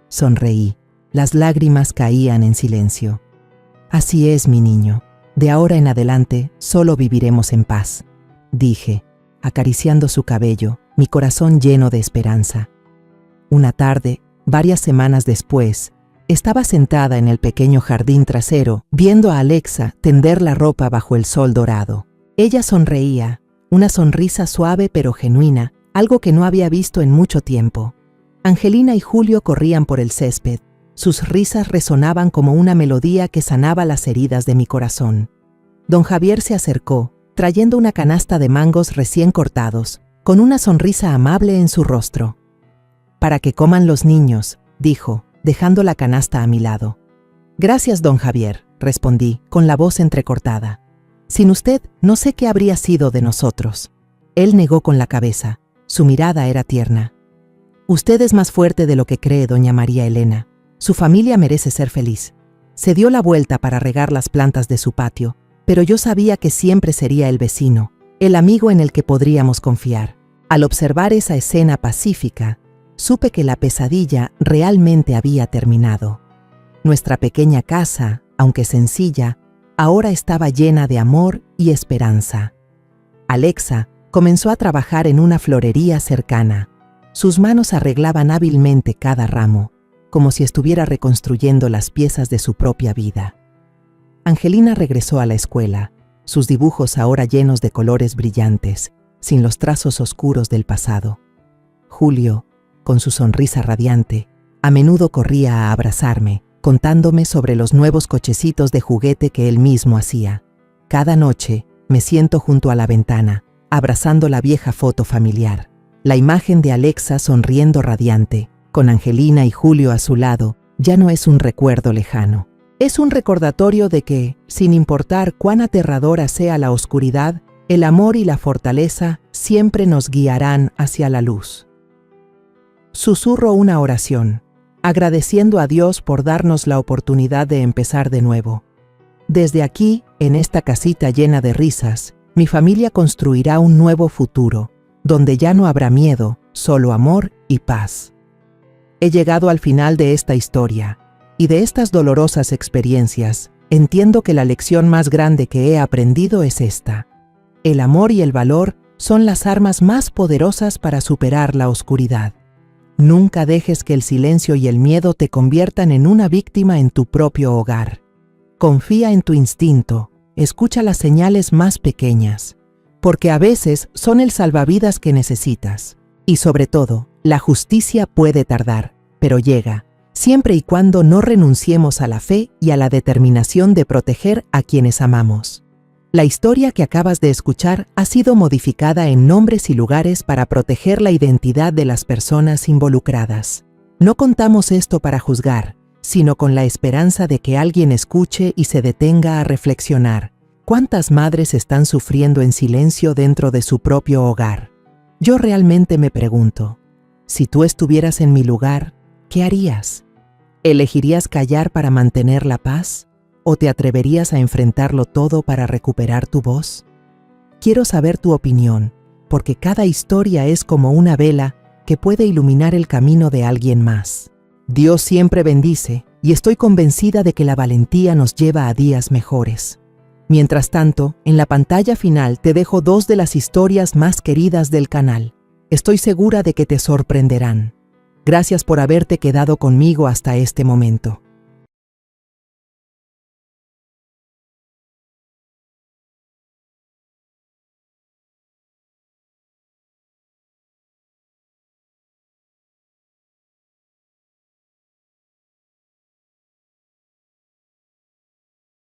Sonreí. Las lágrimas caían en silencio. «Así es, mi niño. De ahora en adelante solo viviremos en paz», dije, acariciando su cabello, mi corazón lleno de esperanza. Una tarde, varias semanas después, estaba sentada en el pequeño jardín trasero, viendo a Alexa tender la ropa bajo el sol dorado. Ella sonreía, una sonrisa suave pero genuina, algo que no había visto en mucho tiempo. Angelina y Julio corrían por el césped. Sus risas resonaban como una melodía que sanaba las heridas de mi corazón. Don Javier se acercó, trayendo una canasta de mangos recién cortados, con una sonrisa amable en su rostro. «Para que coman los niños», dijo, dejando la canasta a mi lado. «Gracias, don Javier», respondí, con la voz entrecortada. «Sin usted, no sé qué habría sido de nosotros». Él negó con la cabeza. Su mirada era tierna. «Usted es más fuerte de lo que cree, doña María Elena. Su familia merece ser feliz». Se dio la vuelta para regar las plantas de su patio, pero yo sabía que siempre sería el vecino, el amigo en el que podríamos confiar. Al observar esa escena pacífica, supe que la pesadilla realmente había terminado. Nuestra pequeña casa, aunque sencilla, ahora estaba llena de amor y esperanza. Alexa comenzó a trabajar en una florería cercana. Sus manos arreglaban hábilmente cada ramo, como si estuviera reconstruyendo las piezas de su propia vida. Angelina regresó a la escuela, sus dibujos ahora llenos de colores brillantes, sin los trazos oscuros del pasado. Julio, con su sonrisa radiante, a menudo corría a abrazarme, contándome sobre los nuevos cochecitos de juguete que él mismo hacía. Cada noche me siento junto a la ventana, abrazando la vieja foto familiar. La imagen de Alexa sonriendo radiante, con Angelina y Julio a su lado, ya no es un recuerdo lejano. Es un recordatorio de que, sin importar cuán aterradora sea la oscuridad, el amor y la fortaleza siempre nos guiarán hacia la luz. Susurro una oración, agradeciendo a Dios por darnos la oportunidad de empezar de nuevo. Desde aquí, en esta casita llena de risas, mi familia construirá un nuevo futuro, donde ya no habrá miedo, solo amor y paz. He llegado al final de esta historia, y de estas dolorosas experiencias, entiendo que la lección más grande que he aprendido es esta. El amor y el valor son las armas más poderosas para superar la oscuridad. Nunca dejes que el silencio y el miedo te conviertan en una víctima en tu propio hogar. Confía en tu instinto, escucha las señales más pequeñas, porque a veces son el salvavidas que necesitas. Y sobre todo, la justicia puede tardar, pero llega, siempre y cuando no renunciemos a la fe y a la determinación de proteger a quienes amamos. La historia que acabas de escuchar ha sido modificada en nombres y lugares para proteger la identidad de las personas involucradas. No contamos esto para juzgar, sino con la esperanza de que alguien escuche y se detenga a reflexionar. ¿Cuántas madres están sufriendo en silencio dentro de su propio hogar? Yo realmente me pregunto, si tú estuvieras en mi lugar, ¿qué harías? ¿Elegirías callar para mantener la paz? ¿O te atreverías a enfrentarlo todo para recuperar tu voz? Quiero saber tu opinión, porque cada historia es como una vela que puede iluminar el camino de alguien más. Dios siempre bendice, y estoy convencida de que la valentía nos lleva a días mejores. Mientras tanto, en la pantalla final te dejo 2 de las historias más queridas del canal. Estoy segura de que te sorprenderán. Gracias por haberte quedado conmigo hasta este momento.